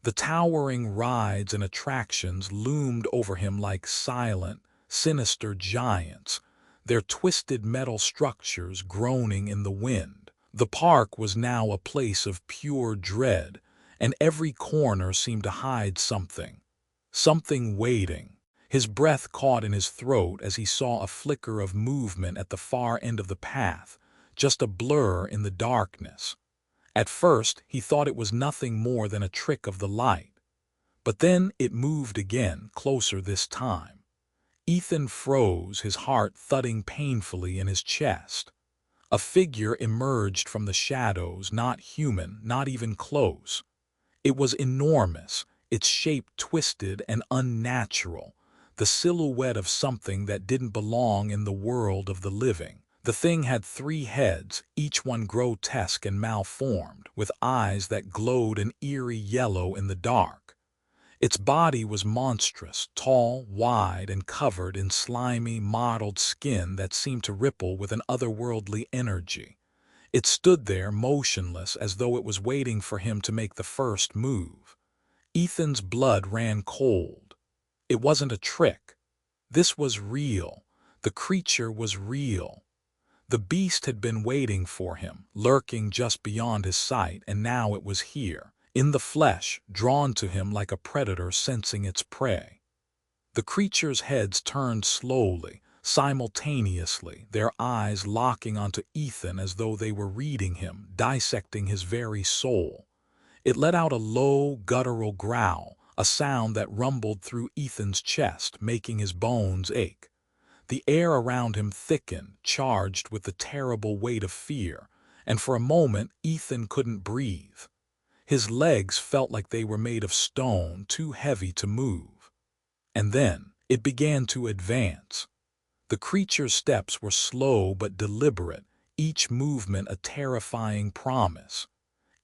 The towering rides and attractions loomed over him like silent, sinister giants, their twisted metal structures groaning in the wind. The park was now a place of pure dread, and every corner seemed to hide something waiting. His breath caught in his throat as he saw a flicker of movement at the far end of the path, just a blur in the darkness. At first, he thought it was nothing more than a trick of the light. But then it moved again, closer this time. Ethan froze, his heart thudding painfully in his chest. A figure emerged from the shadows, not human, not even close. It was enormous, its shape twisted and unnatural, the silhouette of something that didn't belong in the world of the living. The thing had 3 heads, each one grotesque and malformed, with eyes that glowed an eerie yellow in the dark. Its body was monstrous, tall, wide, and covered in slimy, mottled skin that seemed to ripple with an otherworldly energy. It stood there motionless, as though it was waiting for him to make the first move. Ethan's blood ran cold. It wasn't a trick. This was real. The creature was real. The beast had been waiting for him, lurking just beyond his sight, and now it was here, in the flesh, drawn to him like a predator sensing its prey. The creature's heads turned slowly, simultaneously, their eyes locking onto Ethan as though they were reading him, dissecting his very soul. It let out a low, guttural growl, a sound that rumbled through Ethan's chest, making his bones ache. The air around him thickened, charged with the terrible weight of fear, and for a moment Ethan couldn't breathe. His legs felt like they were made of stone, too heavy to move. And then it began to advance. The creature's steps were slow but deliberate, each movement a terrifying promise.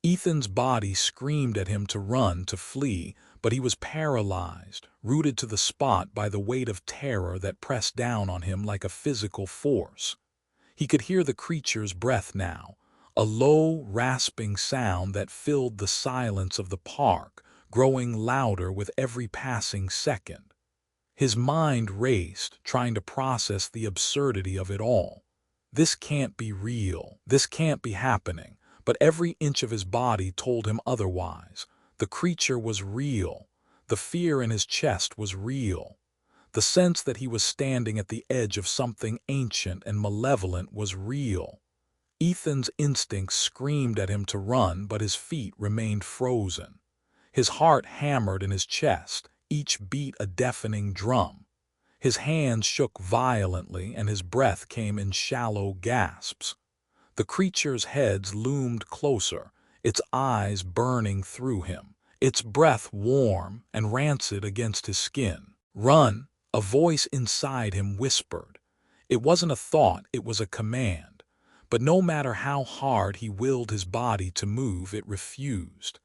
Ethan's body screamed at him to run, to flee, but he was paralyzed, rooted to the spot by the weight of terror that pressed down on him like a physical force. He could hear the creature's breath now, a low, rasping sound that filled the silence of the park, growing louder with every passing second. His mind raced, trying to process the absurdity of it all. This can't be real. This can't be happening. But every inch of his body told him otherwise. The creature was real. The fear in his chest was real. The sense that he was standing at the edge of something ancient and malevolent was real. Ethan's instincts screamed at him to run, but his feet remained frozen. His heart hammered in his chest, each beat a deafening drum. His hands shook violently, and his breath came in shallow gasps. The creature's head loomed closer, its eyes burning through him, its breath warm and rancid against his skin. "Run," a voice inside him whispered. It wasn't a thought, it was a command. But no matter how hard he willed his body to move, it refused.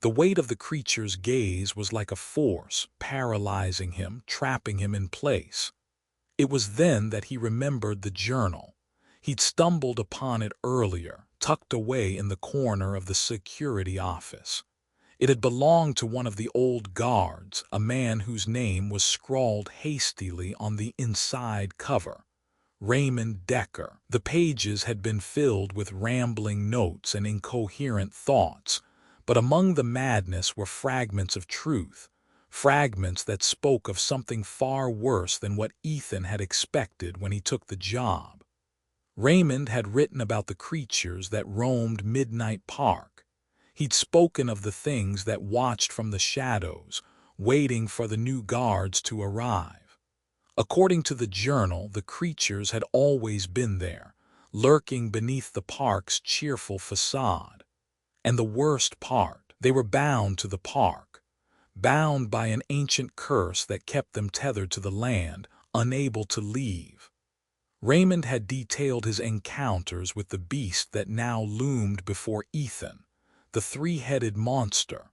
The weight of the creature's gaze was like a force, paralyzing him, trapping him in place. It was then that he remembered the journal. He'd stumbled upon it earlier, tucked away in the corner of the security office. It had belonged to one of the old guards, a man whose name was scrawled hastily on the inside cover. Raymond Decker. The pages had been filled with rambling notes and incoherent thoughts, but among the madness were fragments of truth, fragments that spoke of something far worse than what Ethan had expected when he took the job. Raymond had written about the creatures that roamed Midnight Park. He'd spoken of the things that watched from the shadows, waiting for the new guards to arrive. According to the journal, the creatures had always been there, lurking beneath the park's cheerful facade. And the worst part, they were bound to the park, bound by an ancient curse that kept them tethered to the land, unable to leave. Raymond had detailed his encounters with the beast that now loomed before Ethan, the three-headed monster,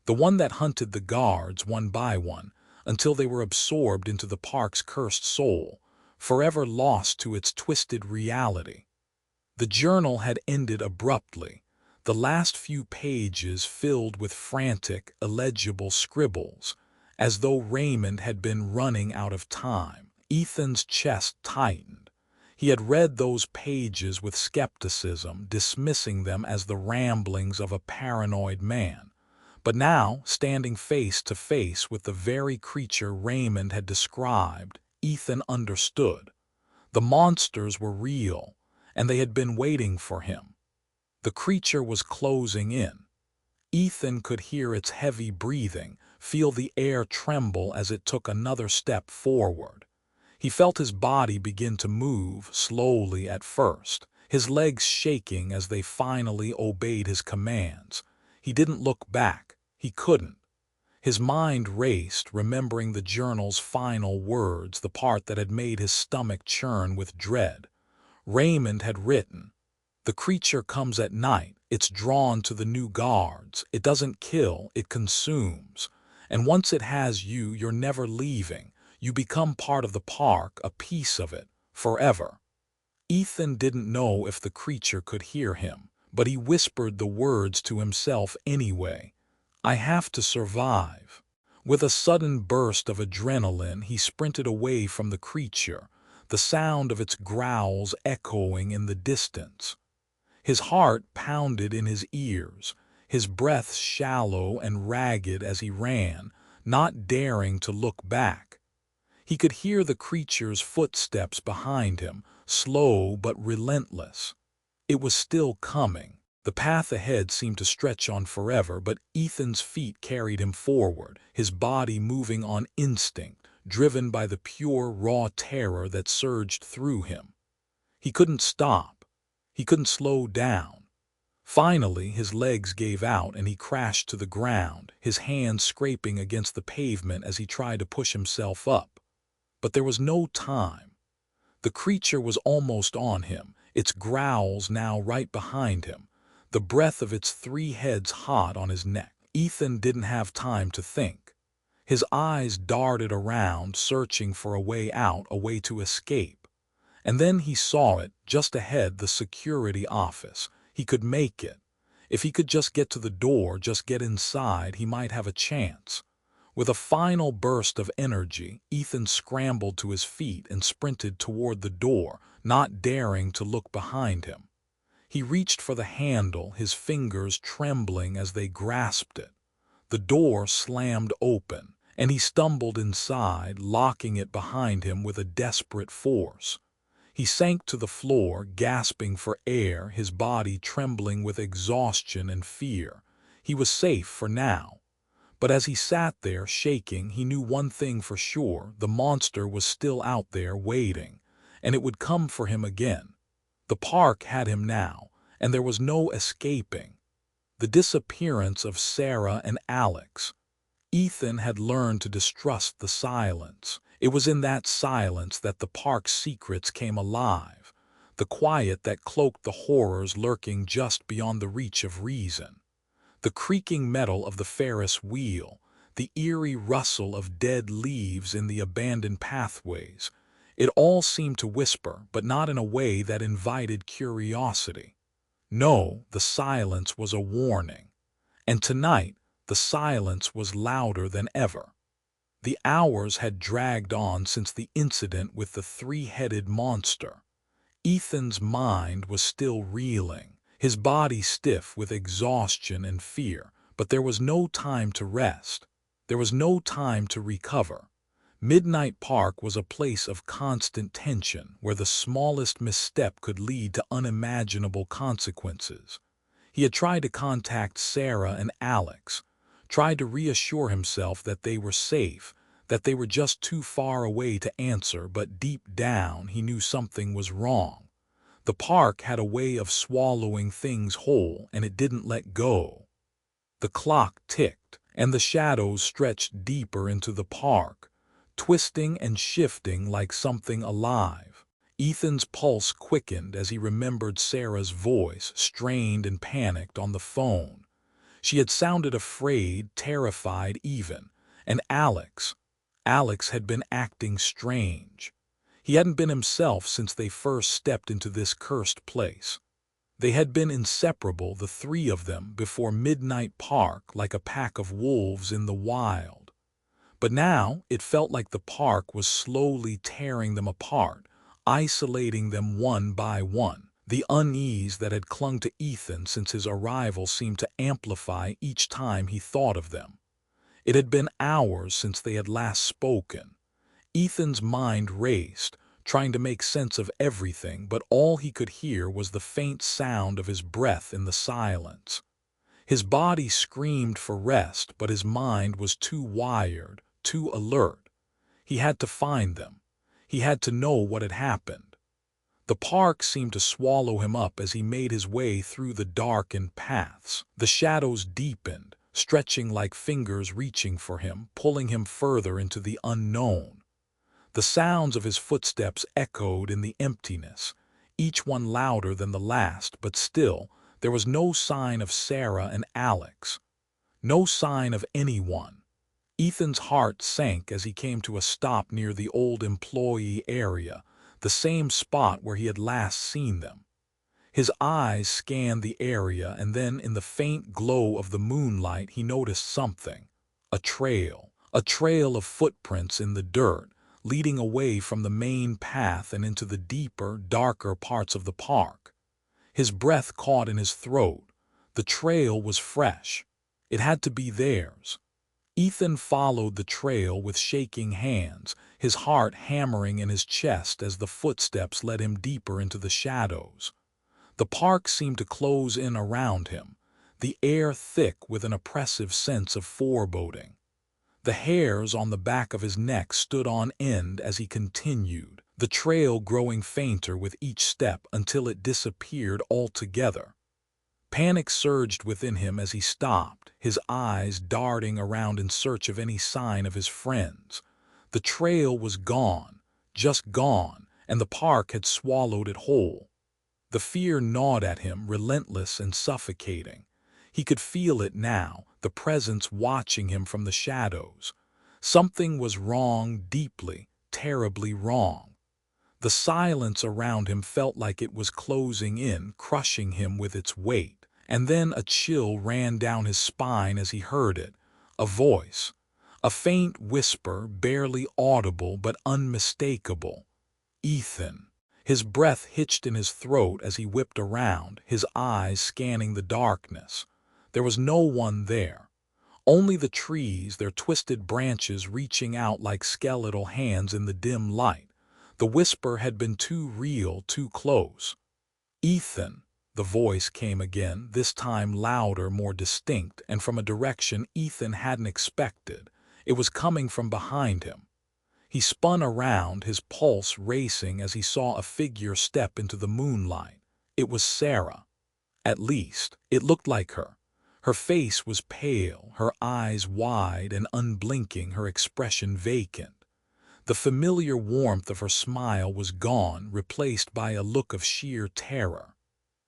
the one that hunted the guards one by one until they were absorbed into the park's cursed soul, forever lost to its twisted reality. The journal had ended abruptly, the last few pages filled with frantic, illegible scribbles, as though Raymond had been running out of time. Ethan's chest tightened. He had read those pages with skepticism, dismissing them as the ramblings of a paranoid man. But now, standing face to face with the very creature Raymond had described, Ethan understood. The monsters were real, and they had been waiting for him. The creature was closing in. Ethan could hear its heavy breathing, feel the air tremble as it took another step forward. He felt his body begin to move, slowly at first, his legs shaking as they finally obeyed his commands. He didn't look back. He couldn't. His mind raced, remembering the journal's final words, the part that had made his stomach churn with dread. Raymond had written, "The creature comes at night. It's drawn to the new guards. It doesn't kill, it consumes. And once it has you, you're never leaving. You become part of the park, a piece of it, forever." Ethan didn't know if the creature could hear him, but he whispered the words to himself anyway. "I have to survive." With a sudden burst of adrenaline, he sprinted away from the creature, the sound of its growls echoing in the distance. His heart pounded in his ears, his breath shallow and ragged as he ran, not daring to look back. He could hear the creature's footsteps behind him, slow but relentless. It was still coming. The path ahead seemed to stretch on forever, but Ethan's feet carried him forward, his body moving on instinct, driven by the pure, raw terror that surged through him. He couldn't stop. He couldn't slow down. Finally, his legs gave out and he crashed to the ground, his hands scraping against the pavement as he tried to push himself up. But there was no time. The creature was almost on him, its growls now right behind him, the breath of its 3 heads hot on his neck. Ethan didn't have time to think. His eyes darted around, searching for a way out, a way to escape. And then he saw it, just ahead, the security office. He could make it. If he could just get to the door, just get inside, he might have a chance. With a final burst of energy, Ethan scrambled to his feet and sprinted toward the door, not daring to look behind him. He reached for the handle, his fingers trembling as they grasped it. The door slammed open, and he stumbled inside, locking it behind him with a desperate force. He sank to the floor, gasping for air, his body trembling with exhaustion and fear. He was safe for now. But as he sat there, shaking, he knew one thing for sure: the monster was still out there waiting, and it would come for him again. The park had him now, and there was no escaping. The disappearance of Sarah and Alex. Ethan had learned to distrust the silence. It was in that silence that the park's secrets came alive, the quiet that cloaked the horrors lurking just beyond the reach of reason. The creaking metal of the Ferris wheel, the eerie rustle of dead leaves in the abandoned pathways, it all seemed to whisper, but not in a way that invited curiosity. No, the silence was a warning. And tonight, the silence was louder than ever. The hours had dragged on since the incident with the 3-headed monster. Ethan's mind was still reeling, his body stiff with exhaustion and fear, but there was no time to rest. There was no time to recover. Midnight Park was a place of constant tension, where the smallest misstep could lead to unimaginable consequences. He had tried to contact Sarah and Alex, tried to reassure himself that they were safe, that they were just too far away to answer, but deep down he knew something was wrong. The park had a way of swallowing things whole, and it didn't let go. The clock ticked, and the shadows stretched deeper into the park, twisting and shifting like something alive. Ethan's pulse quickened as he remembered Sarah's voice, strained and panicked, on the phone. She had sounded afraid, terrified even. And Alex had been acting strange. He hadn't been himself since they first stepped into this cursed place. They had been inseparable, the 3 of them, before Midnight Park, like a pack of wolves in the wild. But now it felt like the park was slowly tearing them apart, isolating them one by one. The unease that had clung to Ethan since his arrival seemed to amplify each time he thought of them. It had been hours since they had last spoken. Ethan's mind raced, trying to make sense of everything, but all he could hear was the faint sound of his breath in the silence. His body screamed for rest, but his mind was too wired, too alert. He had to find them. He had to know what had happened. The park seemed to swallow him up as he made his way through the darkened paths. The shadows deepened, stretching like fingers reaching for him, pulling him further into the unknown. The sounds of his footsteps echoed in the emptiness, each one louder than the last, but still there was no sign of Sarah and Alex. No sign of anyone. Ethan's heart sank as he came to a stop near the old employee area, the same spot where he had last seen them. His eyes scanned the area, and then in the faint glow of the moonlight he noticed something. A trail of footprints in the dirt, leading away from the main path and into the deeper, darker parts of the park. His breath caught in his throat. The trail was fresh. It had to be theirs. Ethan followed the trail with shaking hands, his heart hammering in his chest as the footsteps led him deeper into the shadows. The park seemed to close in around him, the air thick with an oppressive sense of foreboding. The hairs on the back of his neck stood on end as he continued, the trail growing fainter with each step until it disappeared altogether. Panic surged within him as he stopped, his eyes darting around in search of any sign of his friends. The trail was gone, just gone, and the park had swallowed it whole. The fear gnawed at him, relentless and suffocating. He could feel it now, the presence watching him from the shadows. Something was wrong, deeply, terribly wrong. The silence around him felt like it was closing in, crushing him with its weight. And then a chill ran down his spine as he heard it. A voice. A faint whisper, barely audible but unmistakable. Ethan. His breath hitched in his throat as he whipped around, his eyes scanning the darkness. There was no one there. Only the trees, their twisted branches reaching out like skeletal hands in the dim light. The whisper had been too real, too close. "Ethan," the voice came again, this time louder, more distinct, and from a direction Ethan hadn't expected. It was coming from behind him. He spun around, his pulse racing as he saw a figure step into the moonlight. It was Sarah. At least, it looked like her. Her face was pale, her eyes wide and unblinking, her expression vacant. The familiar warmth of her smile was gone, replaced by a look of sheer terror.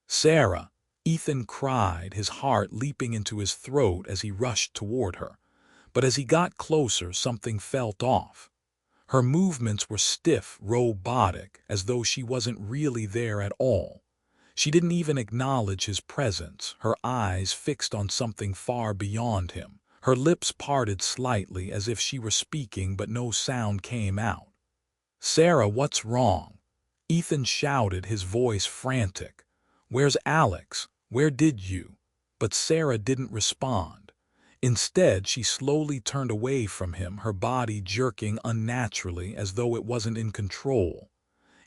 "Sarah!" Ethan cried, his heart leaping into his throat as he rushed toward her. But as he got closer, something felt off. Her movements were stiff, robotic, as though she wasn't really there at all. She didn't even acknowledge his presence, her eyes fixed on something far beyond him. Her lips parted slightly as if she were speaking, but no sound came out. "Sarah, what's wrong?" Ethan shouted, his voice frantic. "Where's Alex? Where did you?" But Sarah didn't respond. Instead, she slowly turned away from him, her body jerking unnaturally as though it wasn't in control.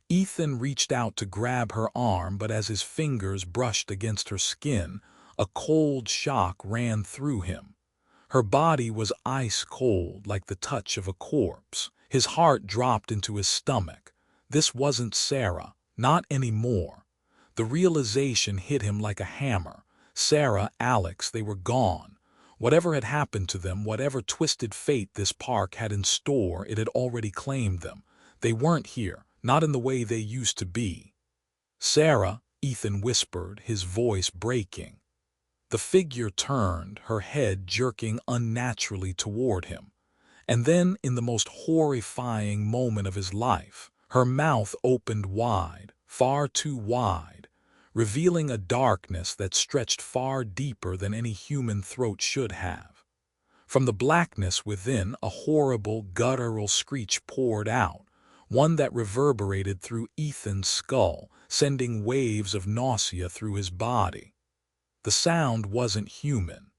Ethan reached out to grab her arm, but as his fingers brushed against her skin, a cold shock ran through him. Her body was ice cold, like the touch of a corpse. His heart dropped into his stomach. This wasn't Sarah, not anymore. The realization hit him like a hammer. Sarah, Alex, they were gone. Whatever had happened to them, whatever twisted fate this park had in store, it had already claimed them. They weren't here, not in the way they used to be. "Sarah," Ethan whispered, his voice breaking. The figure turned, her head jerking unnaturally toward him. And then, in the most horrifying moment of his life, her mouth opened wide, far too wide, revealing a darkness that stretched far deeper than any human throat should have. From the blackness within, a horrible, guttural screech poured out, one that reverberated through Ethan's skull, sending waves of nausea through his body. The sound wasn't human.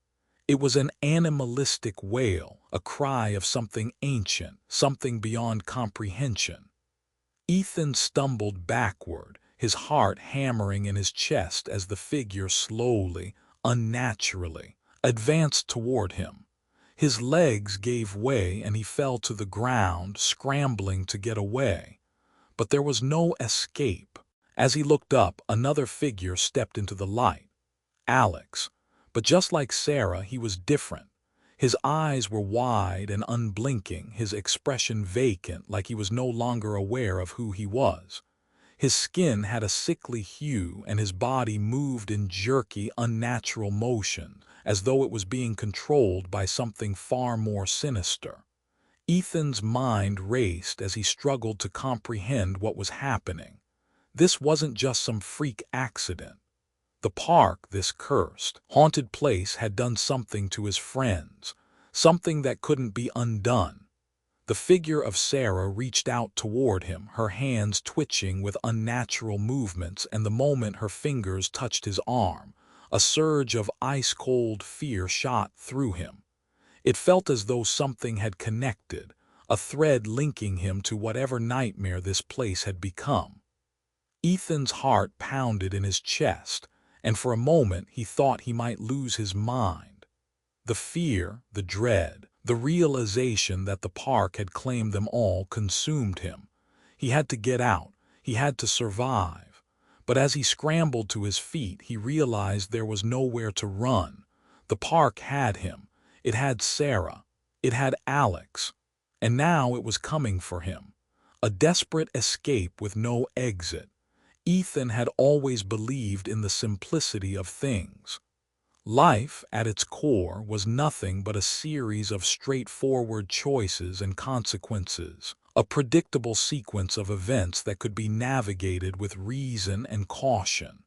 It was an animalistic wail, a cry of something ancient, something beyond comprehension. Ethan stumbled backward, his heart hammering in his chest as the figure slowly, unnaturally, advanced toward him. His legs gave way and he fell to the ground, scrambling to get away. But there was no escape. As he looked up, another figure stepped into the light. Alex. But just like Sarah, he was different. His eyes were wide and unblinking, his expression vacant, like he was no longer aware of who he was. His skin had a sickly hue, and his body moved in jerky, unnatural motion, as though it was being controlled by something far more sinister. Ethan's mind raced as he struggled to comprehend what was happening. This wasn't just some freak accident. The park, this cursed, haunted place, had done something to his friends, something that couldn't be undone. The figure of Sarah reached out toward him, her hands twitching with unnatural movements, and the moment her fingers touched his arm, a surge of ice-cold fear shot through him. It felt as though something had connected, a thread linking him to whatever nightmare this place had become. Ethan's heart pounded in his chest, and for a moment he thought he might lose his mind. The fear, the dread, the realization that the park had claimed them all consumed him. He had to get out. He had to survive. But as he scrambled to his feet, he realized there was nowhere to run. The park had him. It had Sarah. It had Alex. And now it was coming for him. A desperate escape with no exit. Ethan had always believed in the simplicity of things. Life, at its core, was nothing but a series of straightforward choices and consequences, a predictable sequence of events that could be navigated with reason and caution.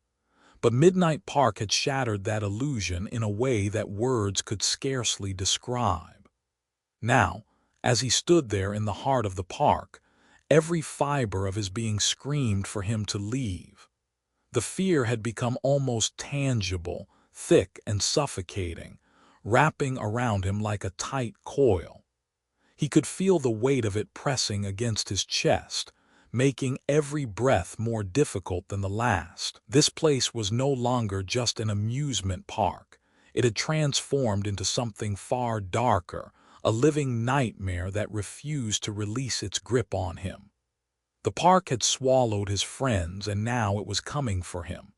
But Midnight Park had shattered that illusion in a way that words could scarcely describe. Now, as he stood there in the heart of the park, every fiber of his being screamed for him to leave. The fear had become almost tangible, thick and suffocating, wrapping around him like a tight coil. He could feel the weight of it pressing against his chest, making every breath more difficult than the last. This place was no longer just an amusement park. It had transformed into something far darker, a living nightmare that refused to release its grip on him. The park had swallowed his friends, and now it was coming for him.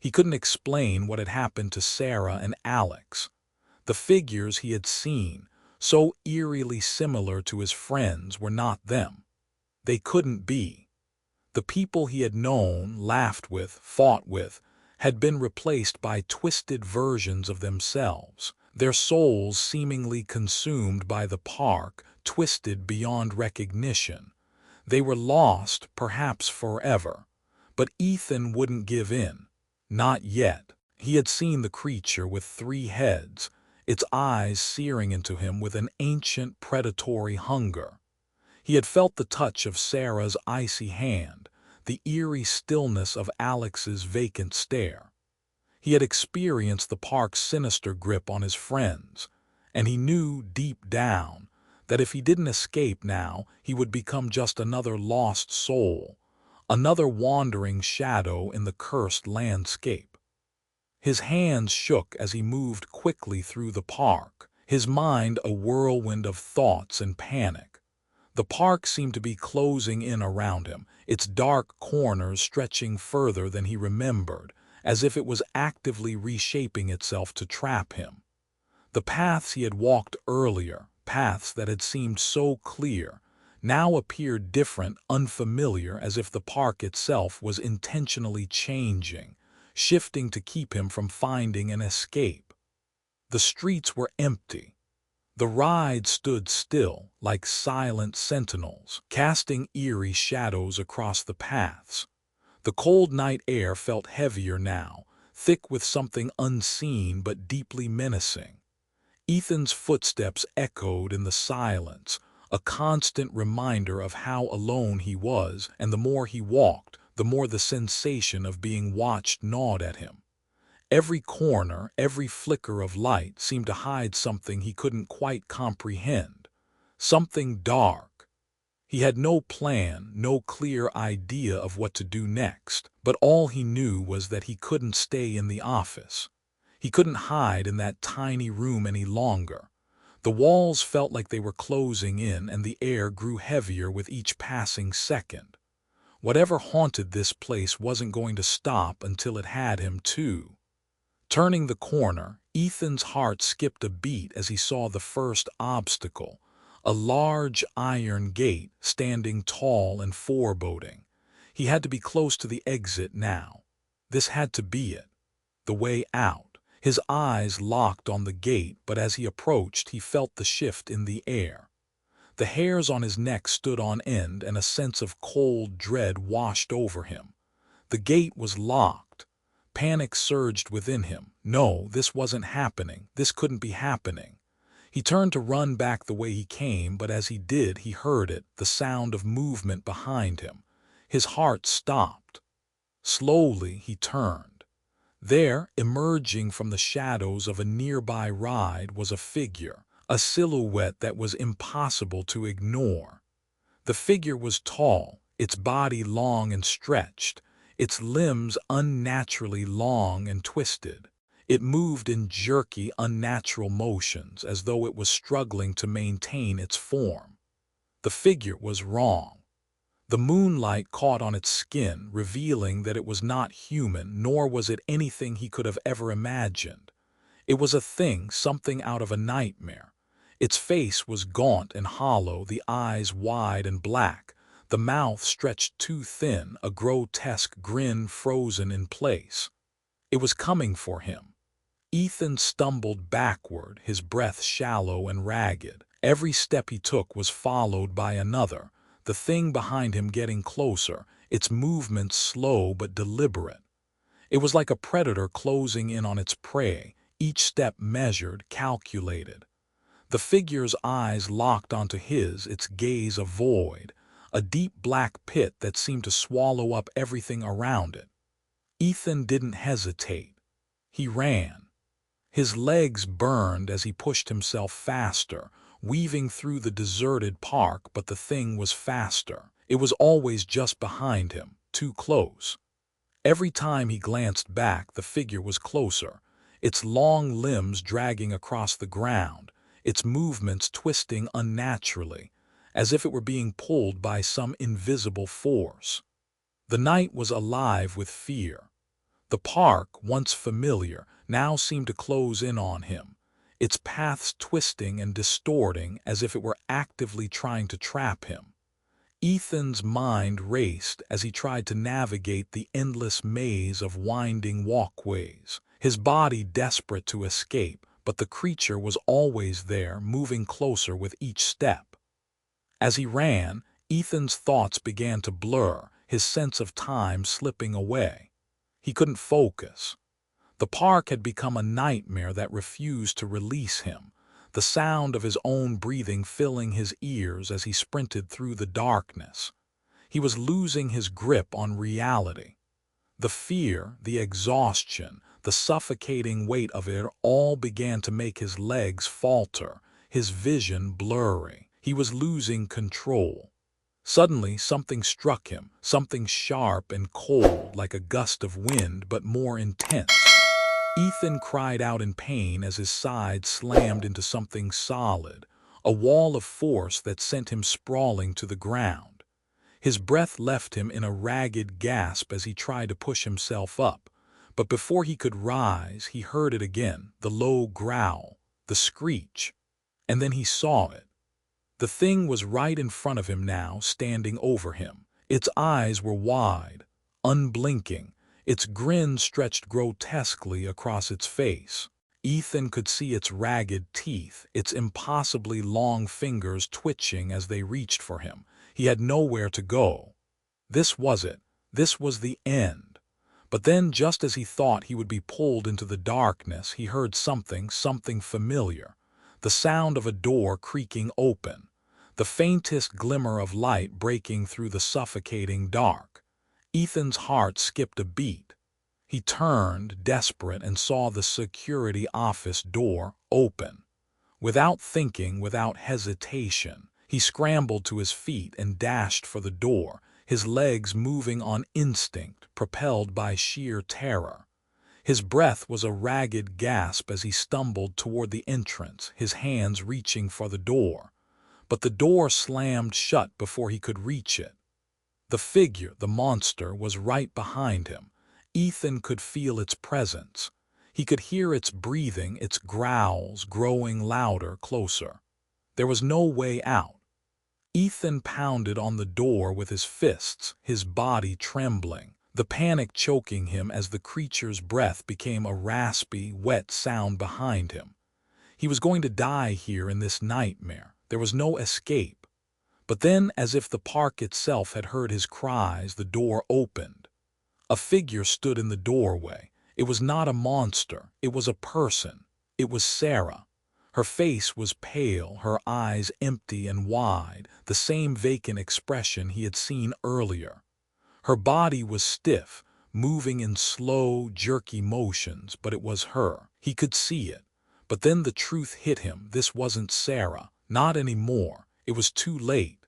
He couldn't explain what had happened to Sarah and Alex. The figures he had seen, so eerily similar to his friends, were not them. They couldn't be. The people he had known, laughed with, fought with, had been replaced by twisted versions of themselves, their souls seemingly consumed by the park, twisted beyond recognition. They were lost, perhaps forever. But Ethan wouldn't give in. Not yet. He had seen the creature with 3 heads, its eyes searing into him with an ancient predatory hunger. He had felt the touch of Sarah's icy hand, the eerie stillness of Alex's vacant stare. He had experienced the park's sinister grip on his friends, and he knew deep down that if he didn't escape now, he would become just another lost soul, another wandering shadow in the cursed landscape. His hands shook as he moved quickly through the park, his mind a whirlwind of thoughts and panic. The park seemed to be closing in around him, its dark corners stretching further than he remembered, as if it was actively reshaping itself to trap him. The paths he had walked earlier, paths that had seemed so clear, now appeared different, unfamiliar, as if the park itself was intentionally changing, shifting to keep him from finding an escape. The streets were empty. The ride stood still, like silent sentinels, casting eerie shadows across the paths. The cold night air felt heavier now, thick with something unseen but deeply menacing. Ethan's footsteps echoed in the silence, a constant reminder of how alone he was, and the more he walked, the more the sensation of being watched gnawed at him. Every corner, every flicker of light seemed to hide something he couldn't quite comprehend, something dark. He had no plan, no clear idea of what to do next, but all he knew was that he couldn't stay in the office. He couldn't hide in that tiny room any longer. The walls felt like they were closing in, and the air grew heavier with each passing second. Whatever haunted this place wasn't going to stop until it had him too. Turning the corner, Ethan's heart skipped a beat as he saw the first obstacle, a large iron gate standing tall and foreboding. He had to be close to the exit now. This had to be it. The way out. His eyes locked on the gate, but as he approached, he felt the shift in the air. The hairs on his neck stood on end, and a sense of cold dread washed over him. The gate was locked. Panic surged within him. No, this wasn't happening. This couldn't be happening. He turned to run back the way he came, but as he did, he heard it, the sound of movement behind him. His heart stopped. Slowly, he turned. There, emerging from the shadows of a nearby ride, was a figure, a silhouette that was impossible to ignore. The figure was tall, its body long and stretched, its limbs unnaturally long and twisted. It moved in jerky, unnatural motions, as though it was struggling to maintain its form. The figure was wrong. The moonlight caught on its skin, revealing that it was not human, nor was it anything he could have ever imagined. It was a thing, something out of a nightmare. Its face was gaunt and hollow, the eyes wide and black, the mouth stretched too thin, a grotesque grin frozen in place. It was coming for him. Ethan stumbled backward, his breath shallow and ragged. Every step he took was followed by another, the thing behind him getting closer, its movements slow but deliberate. It was like a predator closing in on its prey, each step measured, calculated. The figure's eyes locked onto his, its gaze a void, a deep black pit that seemed to swallow up everything around it. Ethan didn't hesitate. He ran. His legs burned as he pushed himself faster, weaving through the deserted park, but the thing was faster. It was always just behind him, too close. Every time he glanced back, the figure was closer, its long limbs dragging across the ground, its movements twisting unnaturally, as if it were being pulled by some invisible force. The night was alive with fear. The park, once familiar, now seemed to close in on him, its paths twisting and distorting as if it were actively trying to trap him. Ethan's mind raced as he tried to navigate the endless maze of winding walkways, his body desperate to escape, but the creature was always there, moving closer with each step. As he ran, Ethan's thoughts began to blur, his sense of time slipping away. He couldn't focus. The park had become a nightmare that refused to release him, the sound of his own breathing filling his ears as he sprinted through the darkness. He was losing his grip on reality. The fear, the exhaustion, the suffocating weight of it all began to make his legs falter, his vision blurry. He was losing control. Suddenly, something struck him, something sharp and cold like a gust of wind, but more intense. Ethan cried out in pain as his side slammed into something solid, a wall of force that sent him sprawling to the ground. His breath left him in a ragged gasp as he tried to push himself up, but before he could rise, he heard it again, the low growl, the screech, and then he saw it. The thing was right in front of him now, standing over him. Its eyes were wide, unblinking, its grin stretched grotesquely across its face. Ethan could see its ragged teeth, its impossibly long fingers twitching as they reached for him. He had nowhere to go. This was it. This was the end. But then, just as he thought he would be pulled into the darkness, he heard something familiar. The sound of a door creaking open, the faintest glimmer of light breaking through the suffocating dark. Ethan's heart skipped a beat. He turned, desperate, and saw the security office door open. Without thinking, without hesitation, he scrambled to his feet and dashed for the door, his legs moving on instinct, propelled by sheer terror. His breath was a ragged gasp as he stumbled toward the entrance, his hands reaching for the door. But the door slammed shut before he could reach it. The figure, the monster, was right behind him. Ethan could feel its presence. He could hear its breathing, its growls growing louder, closer. There was no way out. Ethan pounded on the door with his fists, his body trembling, the panic choking him as the creature's breath became a raspy, wet sound behind him. He was going to die here in this nightmare. There was no escape. But then, as if the park itself had heard his cries, the door opened. A figure stood in the doorway. It was not a monster. It was a person. It was Sarah. Her face was pale, her eyes empty and wide, the same vacant expression he had seen earlier. Her body was stiff, moving in slow, jerky motions, but it was her. He could see it. But then the truth hit him. This wasn't Sarah. Not anymore. It was too late.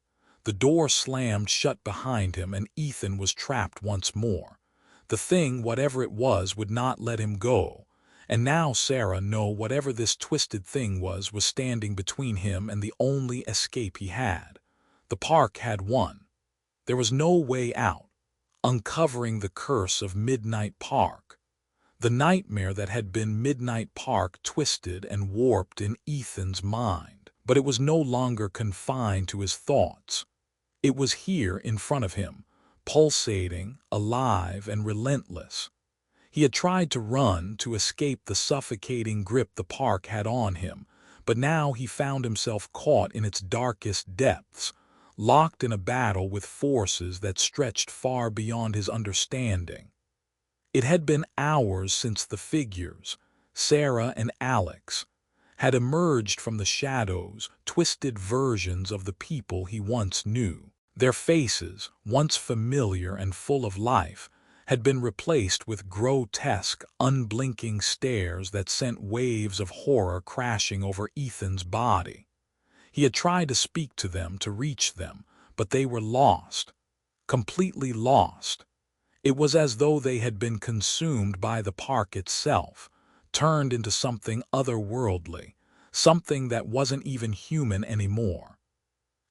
The door slammed shut behind him, and Ethan was trapped once more. The thing, whatever it was, would not let him go. And now Sarah, no, whatever this twisted thing was standing between him and the only escape he had. The park had won. There was no way out, uncovering the curse of Midnight Park. The nightmare that had been Midnight Park twisted and warped in Ethan's mind, but it was no longer confined to his thoughts. It was here in front of him, pulsating, alive, and relentless. He had tried to run to escape the suffocating grip the park had on him, but now he found himself caught in its darkest depths, locked in a battle with forces that stretched far beyond his understanding. It had been hours since the figures, Sarah and Alex, had emerged from the shadows, twisted versions of the people he once knew. Their faces, once familiar and full of life, had been replaced with grotesque, unblinking stares that sent waves of horror crashing over Ethan's body. He had tried to speak to them, to reach them, but they were lost, completely lost. It was as though they had been consumed by the park itself, turned into something otherworldly, something that wasn't even human anymore.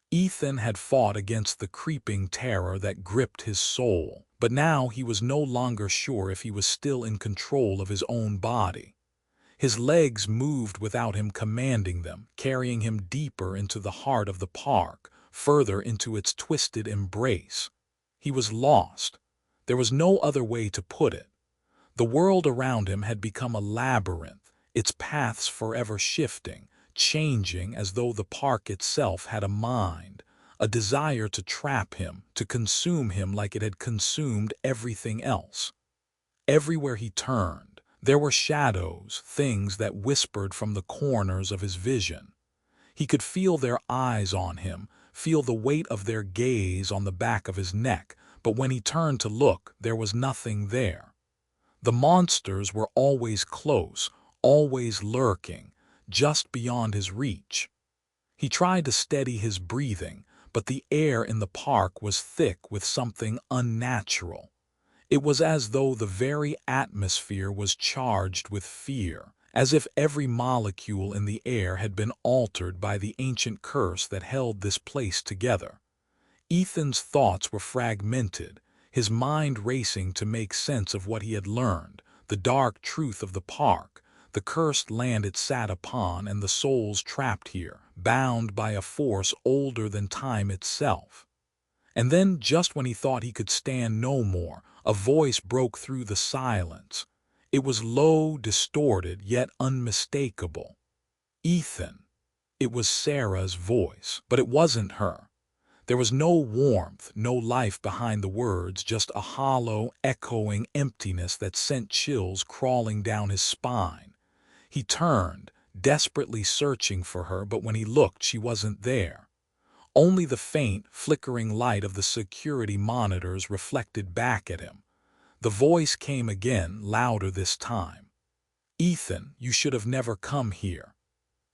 Ethan had fought against the creeping terror that gripped his soul, but now he was no longer sure if he was still in control of his own body. His legs moved without him commanding them, carrying him deeper into the heart of the park, further into its twisted embrace. He was lost. There was no other way to put it. The world around him had become a labyrinth, its paths forever shifting, changing as though the park itself had a mind, a desire to trap him, to consume him like it had consumed everything else. Everywhere he turned, there were shadows, things that whispered from the corners of his vision. He could feel their eyes on him, feel the weight of their gaze on the back of his neck, but when he turned to look, there was nothing there. The monsters were always close, always lurking, just beyond his reach. He tried to steady his breathing, but the air in the park was thick with something unnatural. It was as though the very atmosphere was charged with fear, as if every molecule in the air had been altered by the ancient curse that held this place together. Ethan's thoughts were fragmented, his mind racing to make sense of what he had learned, the dark truth of the park, the cursed land it sat upon, and the souls trapped here, bound by a force older than time itself. And then, just when he thought he could stand no more, a voice broke through the silence. It was low, distorted, yet unmistakable. Ethan. It was Sarah's voice, but it wasn't her. There was no warmth, no life behind the words, just a hollow, echoing emptiness that sent chills crawling down his spine. He turned, desperately searching for her, but when he looked, she wasn't there. Only the faint, flickering light of the security monitors reflected back at him. The voice came again, louder this time. "Ethan, you should have never come here."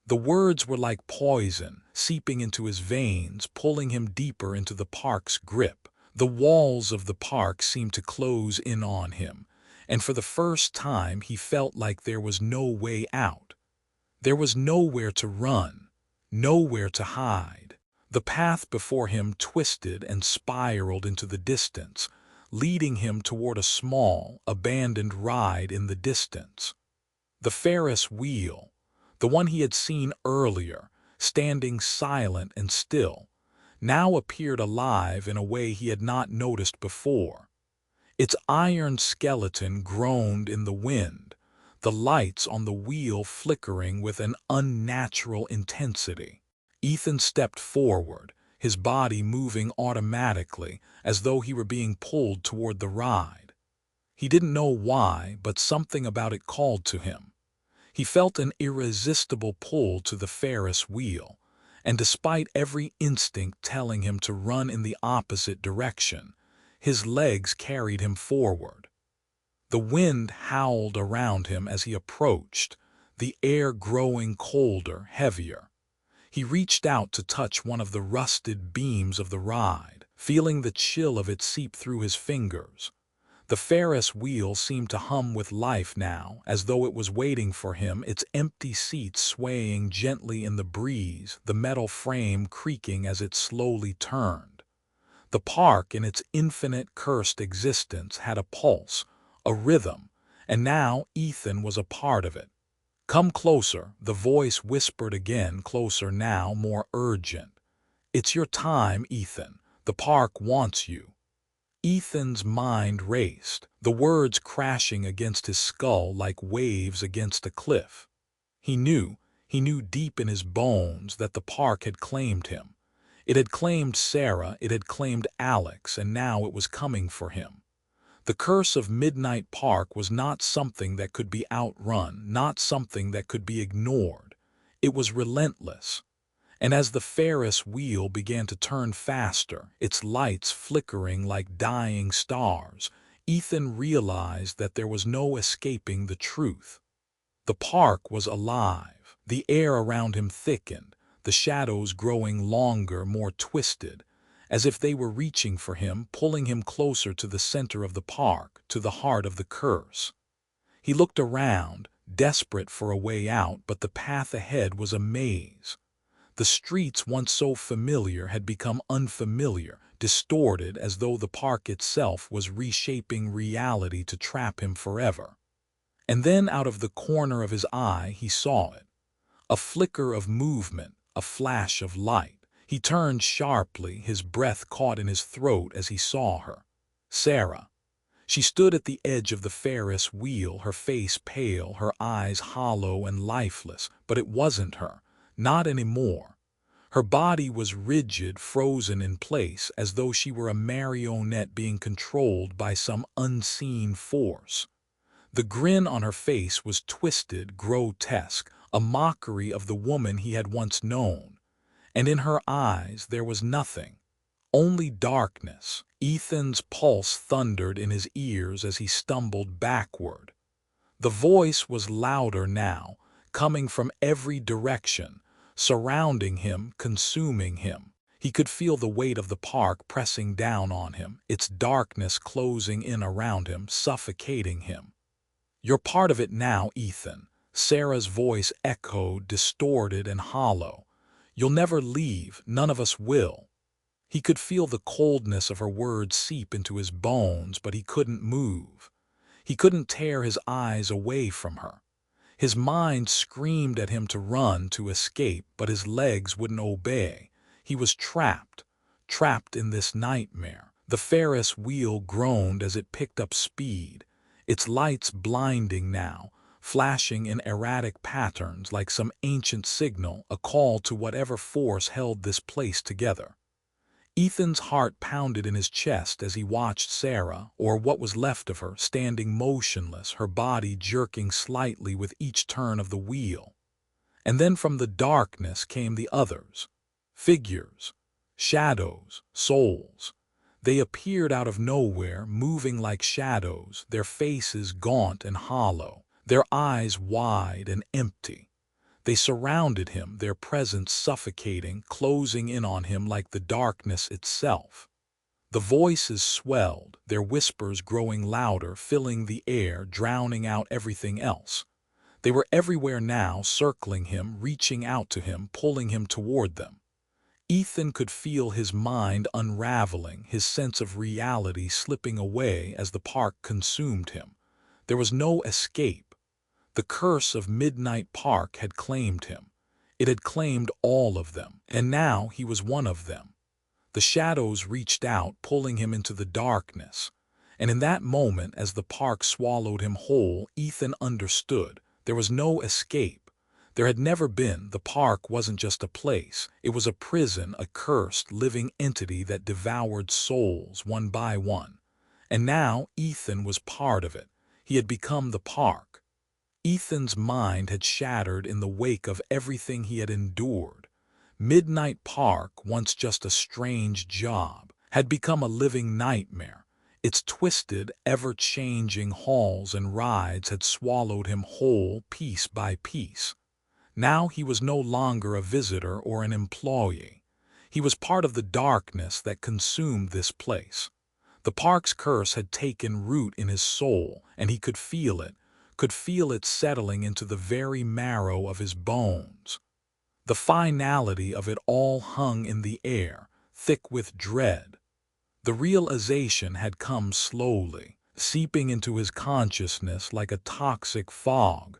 The words were like poison, seeping into his veins, pulling him deeper into the park's grip. The walls of the park seemed to close in on him, and for the first time he felt like there was no way out. There was nowhere to run, nowhere to hide. The path before him twisted and spiraled into the distance, leading him toward a small, abandoned ride in the distance. The Ferris wheel, the one he had seen earlier, standing silent and still, now appeared alive in a way he had not noticed before. Its iron skeleton groaned in the wind, the lights on the wheel flickering with an unnatural intensity. Ethan stepped forward, his body moving automatically, as though he were being pulled toward the ride. He didn't know why, but something about it called to him. He felt an irresistible pull to the Ferris wheel, and despite every instinct telling him to run in the opposite direction, his legs carried him forward. The wind howled around him as he approached, the air growing colder, heavier. He reached out to touch one of the rusted beams of the ride, feeling the chill of it seep through his fingers. The Ferris wheel seemed to hum with life now, as though it was waiting for him, its empty seats swaying gently in the breeze, the metal frame creaking as it slowly turned. The The park, in its infinite cursed existence, had a pulse, a rhythm, and now Ethan was a part of it. "Come closer," the voice whispered again, closer now, more urgent. "It's your time, Ethan. The park wants you." Ethan's mind raced, the words crashing against his skull like waves against a cliff. He knew deep in his bones that the park had claimed him. It had claimed Sarah, it had claimed Alex, and now it was coming for him. The curse of Midnight Park was not something that could be outrun, not something that could be ignored. It was relentless. And as the Ferris wheel began to turn faster, its lights flickering like dying stars, Ethan realized that there was no escaping the truth. The park was alive. The air around him thickened, the shadows growing longer, more twisted, as if they were reaching for him, pulling him closer to the center of the park, to the heart of the curse. He looked around, desperate for a way out, but the path ahead was a maze. The streets, once so familiar, had become unfamiliar, distorted, as though the park itself was reshaping reality to trap him forever. And then out of the corner of his eye he saw it. A flicker of movement, a flash of light. He turned sharply, his breath caught in his throat as he saw her. Sarah. She stood at the edge of the Ferris wheel, her face pale, her eyes hollow and lifeless, but it wasn't her. Not anymore. Her body was rigid, frozen in place, as though she were a marionette being controlled by some unseen force. The grin on her face was twisted, grotesque, a mockery of the woman he had once known. And in her eyes there was nothing, only darkness. Ethan's pulse thundered in his ears as he stumbled backward. The voice was louder now, coming from every direction, surrounding him, consuming him. He could feel the weight of the park pressing down on him, its darkness closing in around him, suffocating him. "You're part of it now, Ethan," Sarah's voice echoed, distorted and hollow. "You'll never leave, none of us will." He could feel the coldness of her words seep into his bones, but he couldn't move. He couldn't tear his eyes away from her. His mind screamed at him to run, to escape, but his legs wouldn't obey. He was trapped, trapped in this nightmare. The Ferris wheel groaned as it picked up speed, its lights blinding now, flashing in erratic patterns like some ancient signal, a call to whatever force held this place together. Ethan's heart pounded in his chest as he watched Sarah, or what was left of her, standing motionless, her body jerking slightly with each turn of the wheel. And then from the darkness came the others. Figures, shadows, souls. They appeared out of nowhere, moving like shadows, their faces gaunt and hollow, their eyes wide and empty. They surrounded him, their presence suffocating, closing in on him like the darkness itself. The voices swelled, their whispers growing louder, filling the air, drowning out everything else. They were everywhere now, circling him, reaching out to him, pulling him toward them. Ethan could feel his mind unraveling, his sense of reality slipping away as the park consumed him. There was no escape. The curse of Midnight Park had claimed him. It had claimed all of them, and now he was one of them. The shadows reached out, pulling him into the darkness. And in that moment, as the park swallowed him whole, Ethan understood. There was no escape. There had never been. The park wasn't just a place. It was a prison, a cursed, living entity that devoured souls one by one. And now Ethan was part of it. He had become the park. Ethan's mind had shattered in the wake of everything he had endured. Midnight Park, once just a strange job, had become a living nightmare. Its twisted, ever-changing halls and rides had swallowed him whole, piece by piece. Now he was no longer a visitor or an employee. He was part of the darkness that consumed this place. The park's curse had taken root in his soul, and he could feel it settling into the very marrow of his bones. The finality of it all hung in the air, thick with dread. The realization had come slowly, seeping into his consciousness like a toxic fog.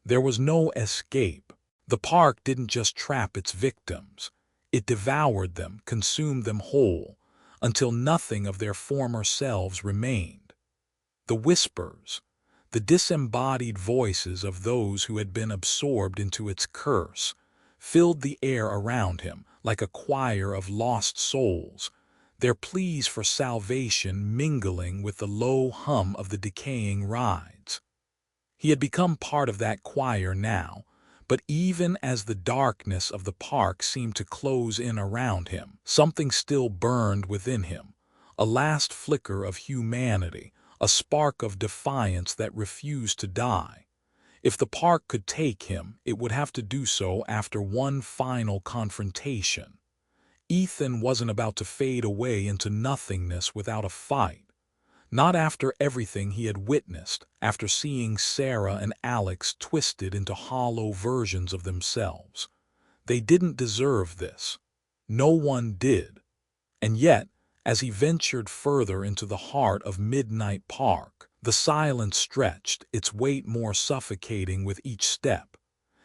There was no escape. The park didn't just trap its victims. It devoured them, consumed them whole, until nothing of their former selves remained. The whispers, the disembodied voices of those who had been absorbed into its curse, filled the air around him like a choir of lost souls, their pleas for salvation mingling with the low hum of the decaying rides. He had become part of that choir now, but even as the darkness of the park seemed to close in around him, something still burned within him, a last flicker of humanity, a spark of defiance that refused to die. If the park could take him, it would have to do so after one final confrontation. Ethan wasn't about to fade away into nothingness without a fight. Not after everything he had witnessed, after seeing Sarah and Alex twisted into hollow versions of themselves. They didn't deserve this. No one did. And yet, as he ventured further into the heart of Midnight Park, the silence stretched, its weight more suffocating with each step.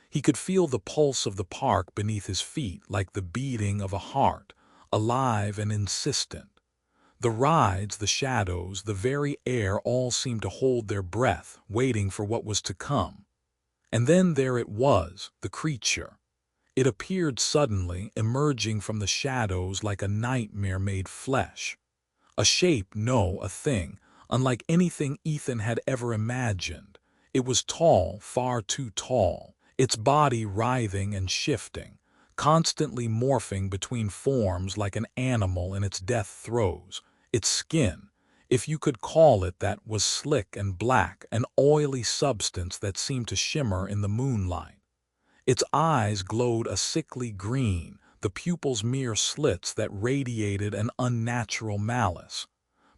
He could feel the pulse of the park beneath his feet like the beating of a heart, alive and insistent. The rides, the shadows, the very air all seemed to hold their breath, waiting for what was to come. And then there it was, the creature. It appeared suddenly, emerging from the shadows like a nightmare made flesh. A shape, no, a thing, unlike anything Ethan had ever imagined. It was tall, far too tall, its body writhing and shifting, constantly morphing between forms like an animal in its death throes. Its skin, if you could call it that, was slick and black, an oily substance that seemed to shimmer in the moonlight. Its eyes glowed a sickly green, the pupils mere slits that radiated an unnatural malice.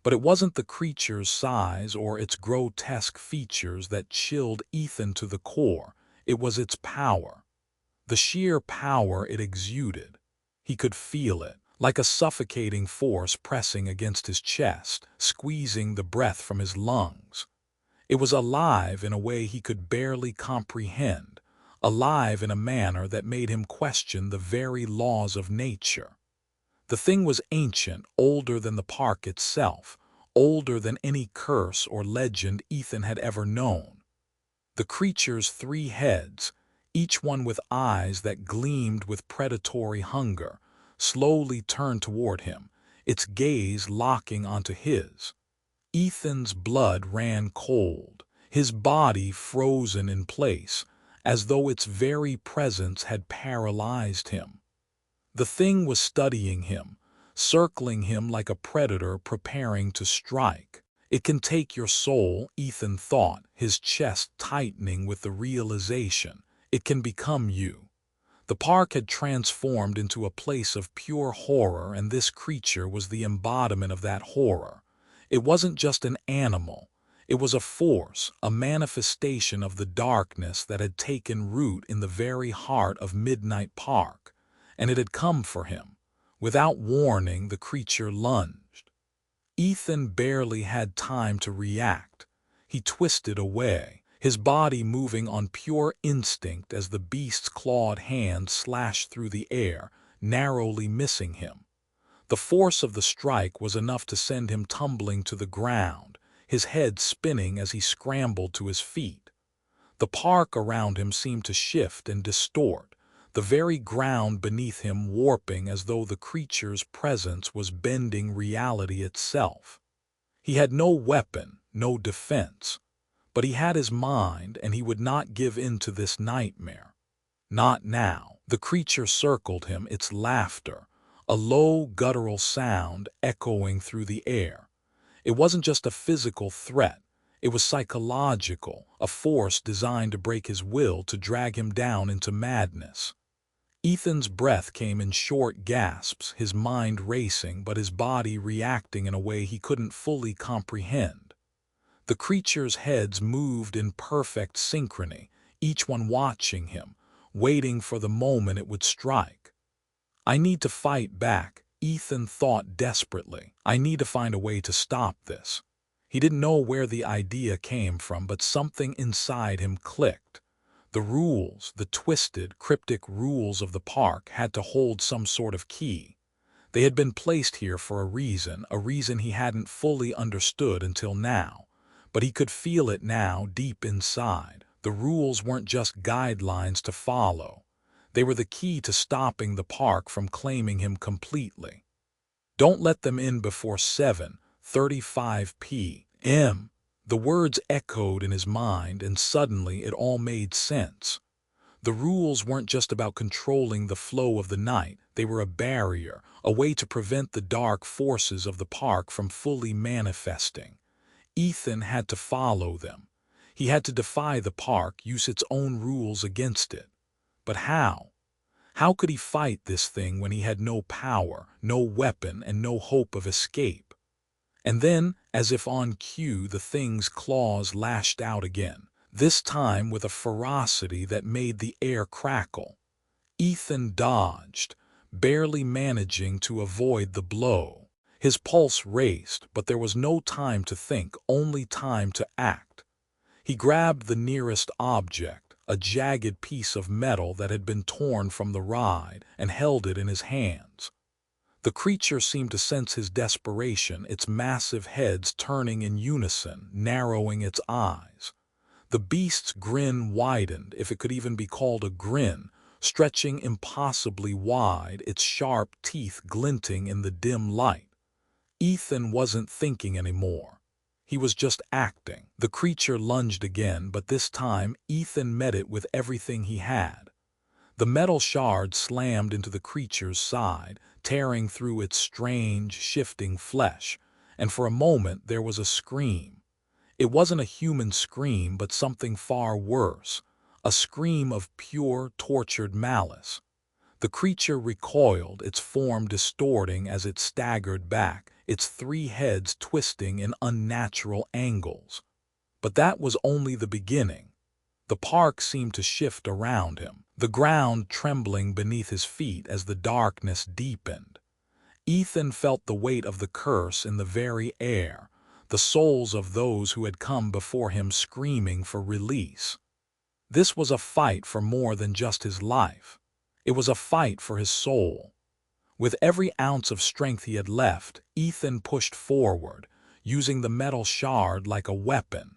But it wasn't the creature's size or its grotesque features that chilled Ethan to the core. It was its power. The sheer power it exuded. He could feel it, like a suffocating force pressing against his chest, squeezing the breath from his lungs. It was alive in a way he could barely comprehend, alive in a manner that made him question the very laws of nature. The thing was ancient, older than the park itself, older than any curse or legend Ethan had ever known. The creature's 3 heads, each one with eyes that gleamed with predatory hunger, slowly turned toward him, its gaze locking onto his. Ethan's blood ran cold, his body frozen in place, as though its very presence had paralyzed him. The thing was studying him, circling him like a predator preparing to strike. It can take your soul, Ethan thought, his chest tightening with the realization. It can become you. The park had transformed into a place of pure horror, and this creature was the embodiment of that horror. It wasn't just an animal. It was a force, a manifestation of the darkness that had taken root in the very heart of Midnight Park, and it had come for him. Without warning, the creature lunged. Ethan barely had time to react. He twisted away, his body moving on pure instinct as the beast's clawed hand slashed through the air, narrowly missing him. The force of the strike was enough to send him tumbling to the ground, his head spinning as he scrambled to his feet. The park around him seemed to shift and distort, the very ground beneath him warping as though the creature's presence was bending reality itself. He had no weapon, no defense, but he had his mind, and he would not give in to this nightmare. Not now. The creature circled him, its laughter, a low, guttural sound echoing through the air. It wasn't just a physical threat. It was psychological, a force designed to break his will, to drag him down into madness. Ethan's breath came in short gasps, his mind racing, but his body reacting in a way he couldn't fully comprehend. The creature's heads moved in perfect synchrony, each one watching him, waiting for the moment it would strike. "I need to fight back," Ethan thought desperately, "I need to find a way to stop this." He didn't know where the idea came from, but something inside him clicked. The rules, the twisted, cryptic rules of the park had to hold some sort of key. They had been placed here for a reason he hadn't fully understood until now. But he could feel it now deep inside. The rules weren't just guidelines to follow. They were the key to stopping the park from claiming him completely. "Don't let them in before 7:35 p.m." The words echoed in his mind, and suddenly it all made sense. The rules weren't just about controlling the flow of the night. They were a barrier, a way to prevent the dark forces of the park from fully manifesting. Ethan had to follow them. He had to defy the park, use its own rules against it. But how? How could he fight this thing when he had no power, no weapon, and no hope of escape? And then, as if on cue, the thing's claws lashed out again, this time with a ferocity that made the air crackle. Ethan dodged, barely managing to avoid the blow. His pulse raced, but there was no time to think, only time to act. He grabbed the nearest object, a jagged piece of metal that had been torn from the ride, and held it in his hands. The creature seemed to sense his desperation, its massive heads turning in unison, narrowing its eyes. The beast's grin widened, if it could even be called a grin, stretching impossibly wide, its sharp teeth glinting in the dim light. Ethan wasn't thinking anymore. He was just acting. The creature lunged again, but this time Ethan met it with everything he had. The metal shard slammed into the creature's side, tearing through its strange, shifting flesh, and for a moment there was a scream. It wasn't a human scream, but something far worse, a scream of pure, tortured malice. The creature recoiled, its form distorting as it staggered back, its three heads twisting in unnatural angles. But that was only the beginning. The park seemed to shift around him, the ground trembling beneath his feet as the darkness deepened. Ethan felt the weight of the curse in the very air, the souls of those who had come before him screaming for release. This was a fight for more than just his life. It was a fight for his soul. With every ounce of strength he had left, Ethan pushed forward, using the metal shard like a weapon.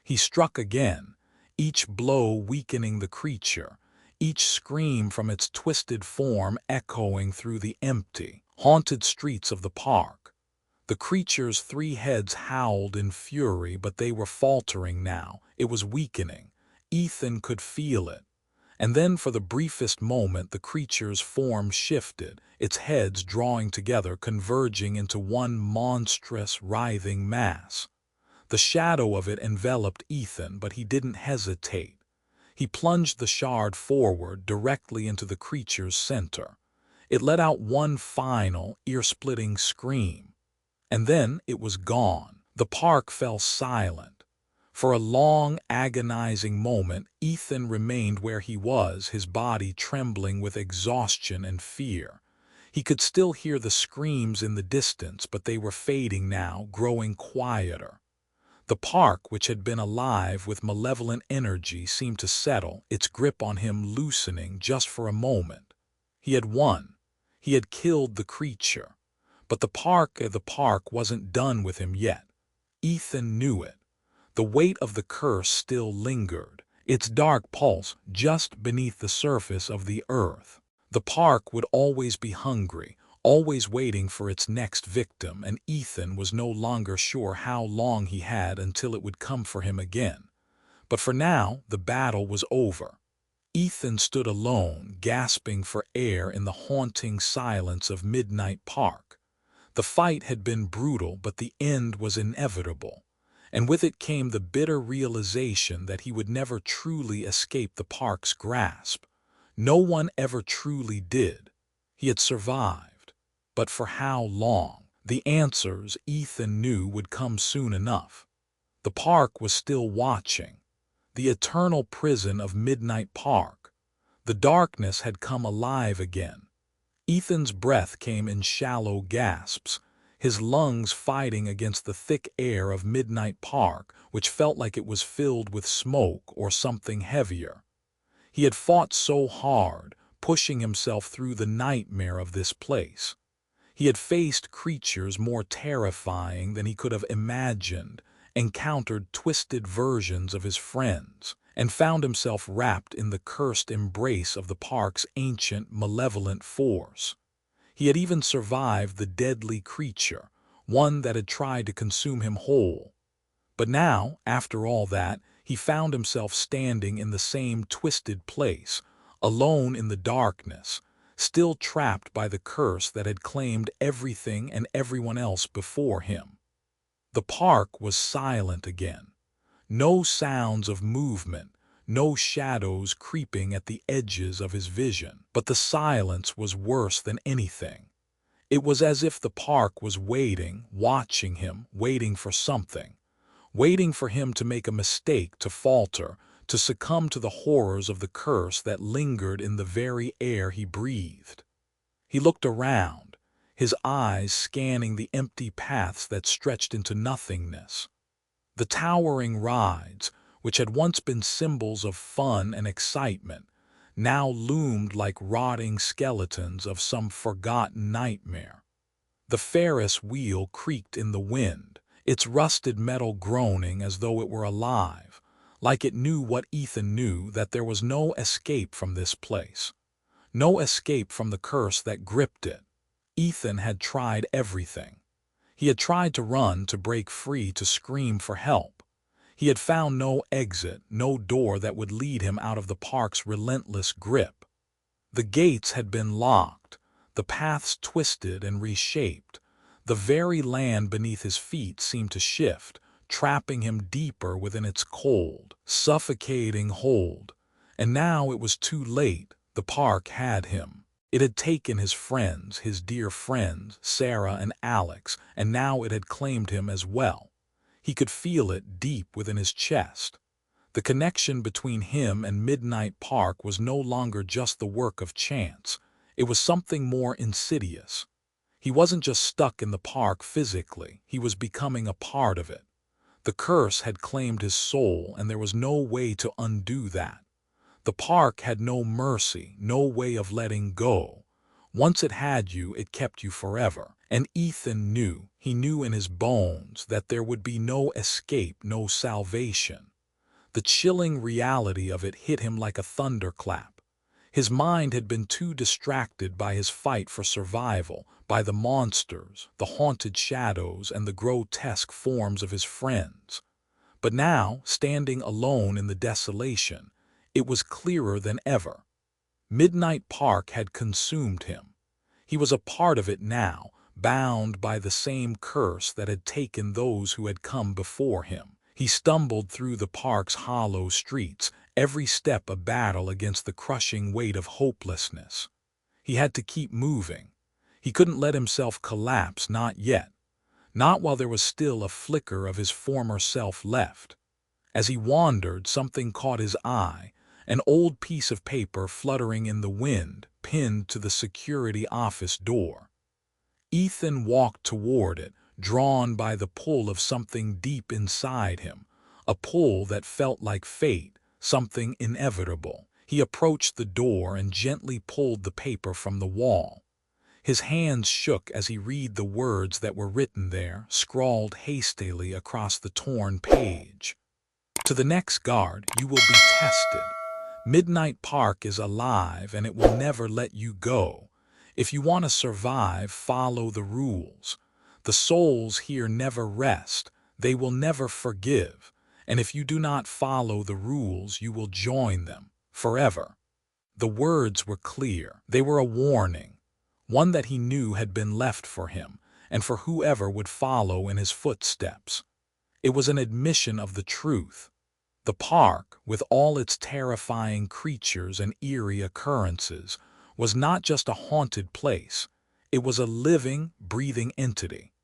He struck again, each blow weakening the creature, each scream from its twisted form echoing through the empty, haunted streets of the park. The creature's three heads howled in fury, but they were faltering now. It was weakening. Ethan could feel it. And then for the briefest moment the creature's form shifted, its heads drawing together, converging into one monstrous, writhing mass. The shadow of it enveloped Ethan, but he didn't hesitate. He plunged the shard forward, directly into the creature's center. It let out one final, ear-splitting scream. And then it was gone. The park fell silent. For a long, agonizing moment, Ethan remained where he was, his body trembling with exhaustion and fear. He could still hear the screams in the distance, but they were fading now, growing quieter. The park, which had been alive with malevolent energy, seemed to settle, its grip on him loosening just for a moment. He had won. He had killed the creature. But the park wasn't done with him yet. Ethan knew it. The weight of the curse still lingered, its dark pulse just beneath the surface of the earth. The park would always be hungry, always waiting for its next victim, and Ethan was no longer sure how long he had until it would come for him again. But for now, the battle was over. Ethan stood alone, gasping for air in the haunting silence of Midnight Park. The fight had been brutal, but the end was inevitable. And with it came the bitter realization that he would never truly escape the park's grasp. No one ever truly did. He had survived. But for how long? The answers, Ethan knew, would come soon enough. The park was still watching. The eternal prison of Midnight Park. The darkness had come alive again. Ethan's breath came in shallow gasps, his lungs fighting against the thick air of Midnight Park, which felt like it was filled with smoke or something heavier. He had fought so hard, pushing himself through the nightmare of this place. He had faced creatures more terrifying than he could have imagined, encountered twisted versions of his friends, and found himself wrapped in the cursed embrace of the park's ancient, malevolent force. He had even survived the deadly creature, one that had tried to consume him whole. But now, after all that, he found himself standing in the same twisted place, alone in the darkness, still trapped by the curse that had claimed everything and everyone else before him. The park was silent again. No sounds of movement, no shadows creeping at the edges of his vision. But the silence was worse than anything. It was as if the park was waiting, watching him, waiting for something. Waiting for him to make a mistake, to falter, to succumb to the horrors of the curse that lingered in the very air he breathed. He looked around, his eyes scanning the empty paths that stretched into nothingness. The towering rides, which had once been symbols of fun and excitement, now loomed like rotting skeletons of some forgotten nightmare. The Ferris wheel creaked in the wind, its rusted metal groaning as though it were alive, like it knew what Ethan knew, that there was no escape from this place. No escape from the curse that gripped it. Ethan had tried everything. He had tried to run, to break free, to scream for help. He had found no exit, no door that would lead him out of the park's relentless grip. The gates had been locked, the paths twisted and reshaped. The very land beneath his feet seemed to shift, trapping him deeper within its cold, suffocating hold. And now it was too late. The park had him. It had taken his friends, his dear friends, Sarah and Alex, and now it had claimed him as well. He could feel it deep within his chest. The connection between him and Midnight Park was no longer just the work of chance. It was something more insidious. He wasn't just stuck in the park physically, he was becoming a part of it. The curse had claimed his soul, and there was no way to undo that. The park had no mercy, no way of letting go. Once it had you, it kept you forever. And Ethan knew, he knew in his bones, that there would be no escape, no salvation. The chilling reality of it hit him like a thunderclap. His mind had been too distracted by his fight for survival, by the monsters, the haunted shadows, and the grotesque forms of his friends. But now, standing alone in the desolation, it was clearer than ever. Midnight Park had consumed him. He was a part of it now, bound by the same curse that had taken those who had come before him. He stumbled through the park's hollow streets, every step a battle against the crushing weight of hopelessness. He had to keep moving. He couldn't let himself collapse, not yet. Not while there was still a flicker of his former self left. As he wandered, something caught his eye, an old piece of paper fluttering in the wind, pinned to the security office door. Ethan walked toward it, drawn by the pull of something deep inside him, a pull that felt like fate, something inevitable. He approached the door and gently pulled the paper from the wall. His hands shook as he read the words that were written there, scrawled hastily across the torn page. To the next guard, you will be tested. Midnight Park is alive, and it will never let you go. If you want to survive, follow the rules. The souls here never rest. They will never forgive. And if you do not follow the rules, you will join them forever. The words were clear. They were a warning, one that he knew had been left for him, and for whoever would follow in his footsteps. It was an admission of the truth. The park, with all its terrifying creatures and eerie occurrences, was not just a haunted place. It was a living, breathing entity,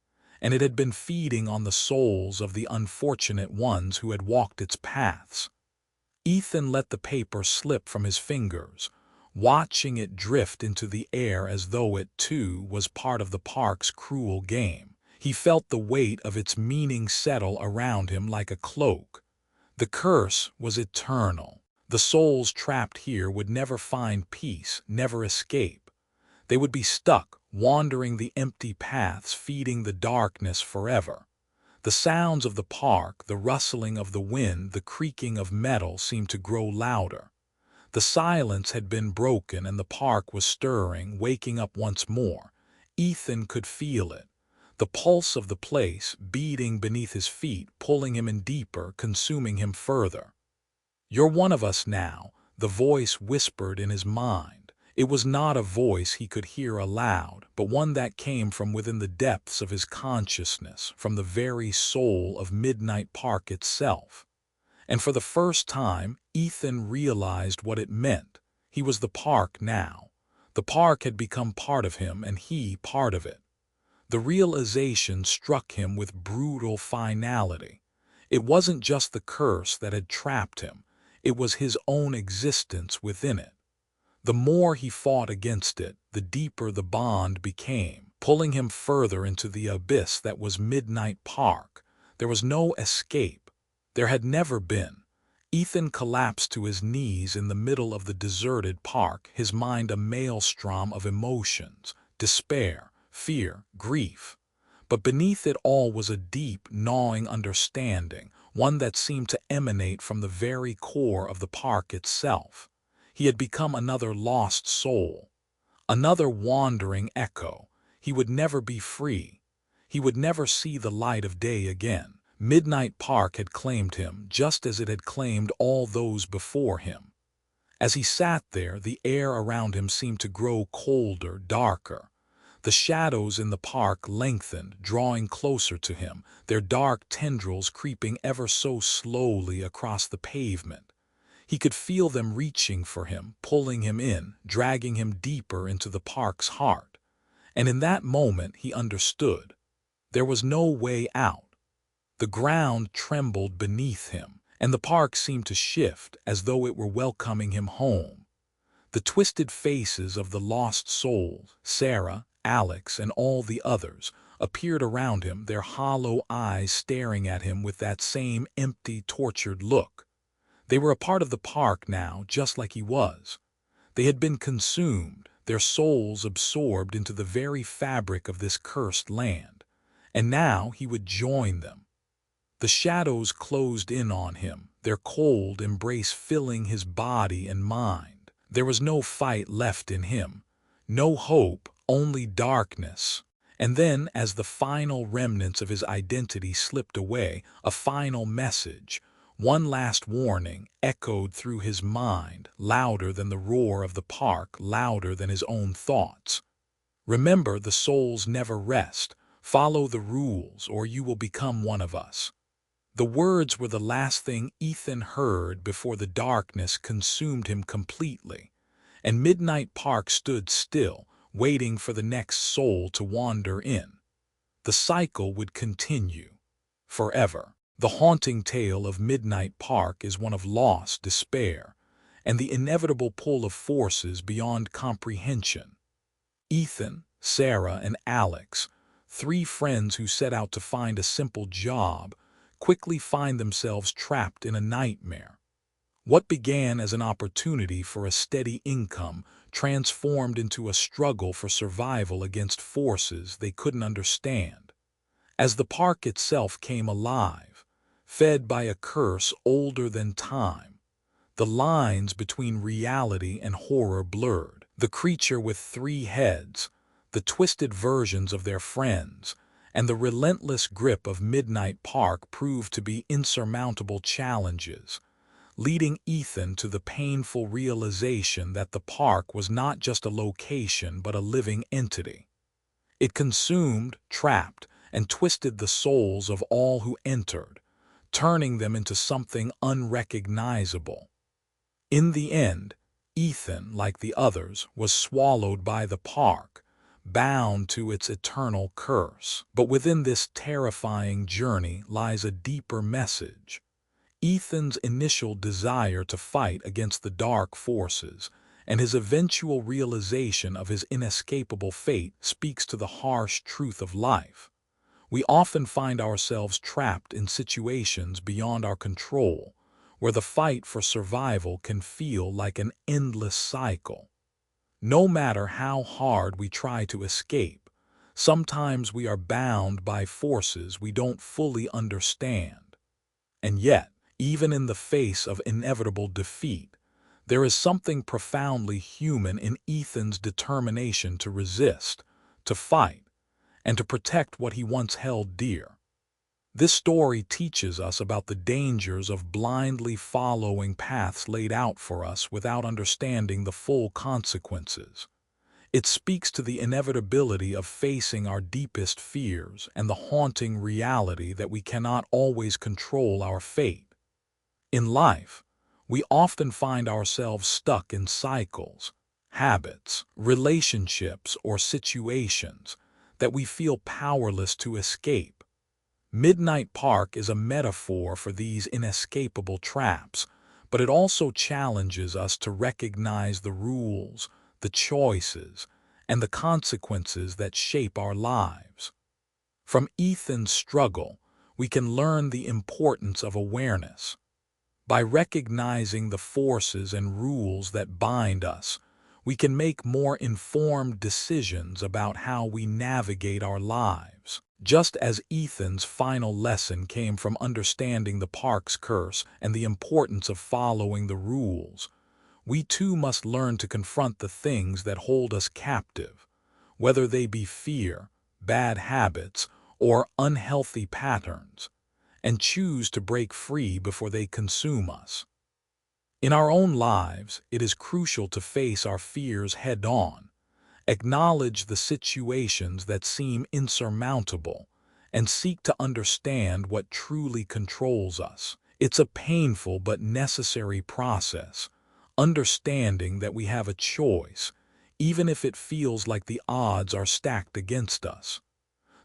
and it had been feeding on the souls of the unfortunate ones who had walked its paths. Ethan let the paper slip from his fingers, watching it drift into the air as though it, too, was part of the park's cruel game. He felt the weight of its meaning settle around him like a cloak. The curse was eternal. The souls trapped here would never find peace, never escape. They would be stuck, wandering the empty paths, feeding the darkness forever. The sounds of the park, the rustling of the wind, the creaking of metal seemed to grow louder. The silence had been broken and the park was stirring, waking up once more. Ethan could feel it. The pulse of the place, beating beneath his feet, pulling him in deeper, consuming him further. "You're one of us now," the voice whispered in his mind. It was not a voice he could hear aloud, but one that came from within the depths of his consciousness, from the very soul of Midnight Park itself. And for the first time, Ethan realized what it meant. He was the park now. The park had become part of him, and he part of it. The realization struck him with brutal finality. It wasn't just the curse that had trapped him. It was his own existence within it. The more he fought against it, the deeper the bond became, pulling him further into the abyss that was Midnight Park. There was no escape. There had never been. Ethan collapsed to his knees in the middle of the deserted park, his mind a maelstrom of emotions, despair, fear, grief. But beneath it all was a deep, gnawing understanding, one that seemed to emanate from the very core of the park itself. He had become another lost soul, another wandering echo. He would never be free. He would never see the light of day again. Midnight Park had claimed him, just as it had claimed all those before him. As he sat there, the air around him seemed to grow colder, darker. The shadows in the park lengthened, drawing closer to him, their dark tendrils creeping ever so slowly across the pavement. He could feel them reaching for him, pulling him in, dragging him deeper into the park's heart. And in that moment he understood. There was no way out. The ground trembled beneath him, and the park seemed to shift as though it were welcoming him home. The twisted faces of the lost souls, Sarah, Alex, and all the others, appeared around him, their hollow eyes staring at him with that same empty, tortured look. They were a part of the park now, just like he was. They had been consumed, their souls absorbed into the very fabric of this cursed land. And now he would join them. The shadows closed in on him, their cold embrace filling his body and mind. There was no fight left in him, no hope, only darkness. And then, as the final remnants of his identity slipped away, a final message, one last warning, echoed through his mind, louder than the roar of the park, louder than his own thoughts. "Remember, the souls never rest. Follow the rules, or you will become one of us." The words were the last thing Ethan heard before the darkness consumed him completely, and Midnight Park stood still, waiting for the next soul to wander in. The cycle would continue forever. The haunting tale of Midnight Park is one of loss, despair, and the inevitable pull of forces beyond comprehension. Ethan, Sarah, and Alex, three friends who set out to find a simple job, quickly find themselves trapped in a nightmare. What began as an opportunity for a steady income transformed into a struggle for survival against forces they couldn't understand. As the park itself came alive, fed by a curse older than time, the lines between reality and horror blurred. The creature with three heads, the twisted versions of their friends, and the relentless grip of Midnight Park proved to be insurmountable challenges, leading Ethan to the painful realization that the park was not just a location but a living entity. It consumed, trapped, and twisted the souls of all who entered, turning them into something unrecognizable. In the end, Ethan, like the others, was swallowed by the park, bound to its eternal curse. But within this terrifying journey lies a deeper message. Ethan's initial desire to fight against the dark forces and his eventual realization of his inescapable fate speaks to the harsh truth of life. We often find ourselves trapped in situations beyond our control, where the fight for survival can feel like an endless cycle. No matter how hard we try to escape, sometimes we are bound by forces we don't fully understand. And yet, even in the face of inevitable defeat, there is something profoundly human in Ethan's determination to resist, to fight, and to protect what he once held dear. This story teaches us about the dangers of blindly following paths laid out for us without understanding the full consequences. It speaks to the inevitability of facing our deepest fears and the haunting reality that we cannot always control our fate. In life, we often find ourselves stuck in cycles, habits, relationships, or situations that we feel powerless to escape. Midnight Park is a metaphor for these inescapable traps, but it also challenges us to recognize the rules, the choices, and the consequences that shape our lives. From Ethan's struggle, we can learn the importance of awareness. By recognizing the forces and rules that bind us, we can make more informed decisions about how we navigate our lives. Just as Ethan's final lesson came from understanding the park's curse and the importance of following the rules, we too must learn to confront the things that hold us captive, whether they be fear, bad habits, or unhealthy patterns, and choose to break free before they consume us. In our own lives, it is crucial to face our fears head-on, acknowledge the situations that seem insurmountable, and seek to understand what truly controls us. It's a painful but necessary process, understanding that we have a choice, even if it feels like the odds are stacked against us.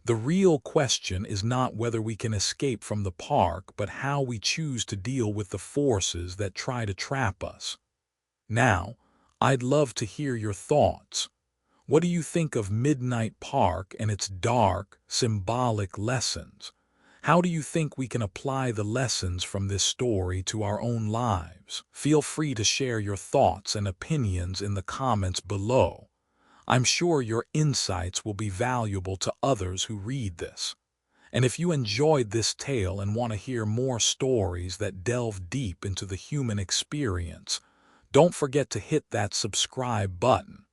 The real question is not whether we can escape from the park, but how we choose to deal with the forces that try to trap us. Now, I'd love to hear your thoughts. What do you think of Midnight Park and its dark, symbolic lessons? How do you think we can apply the lessons from this story to our own lives? Feel free to share your thoughts and opinions in the comments below. I'm sure your insights will be valuable to others who read this. And if you enjoyed this tale and want to hear more stories that delve deep into the human experience, don't forget to hit that subscribe button.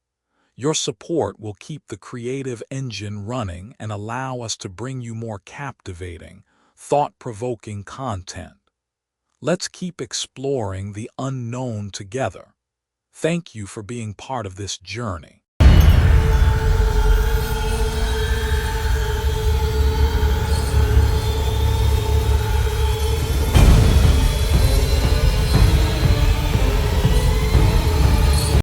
Your support will keep the creative engine running and allow us to bring you more captivating, thought-provoking content. Let's keep exploring the unknown together. Thank you for being part of this journey.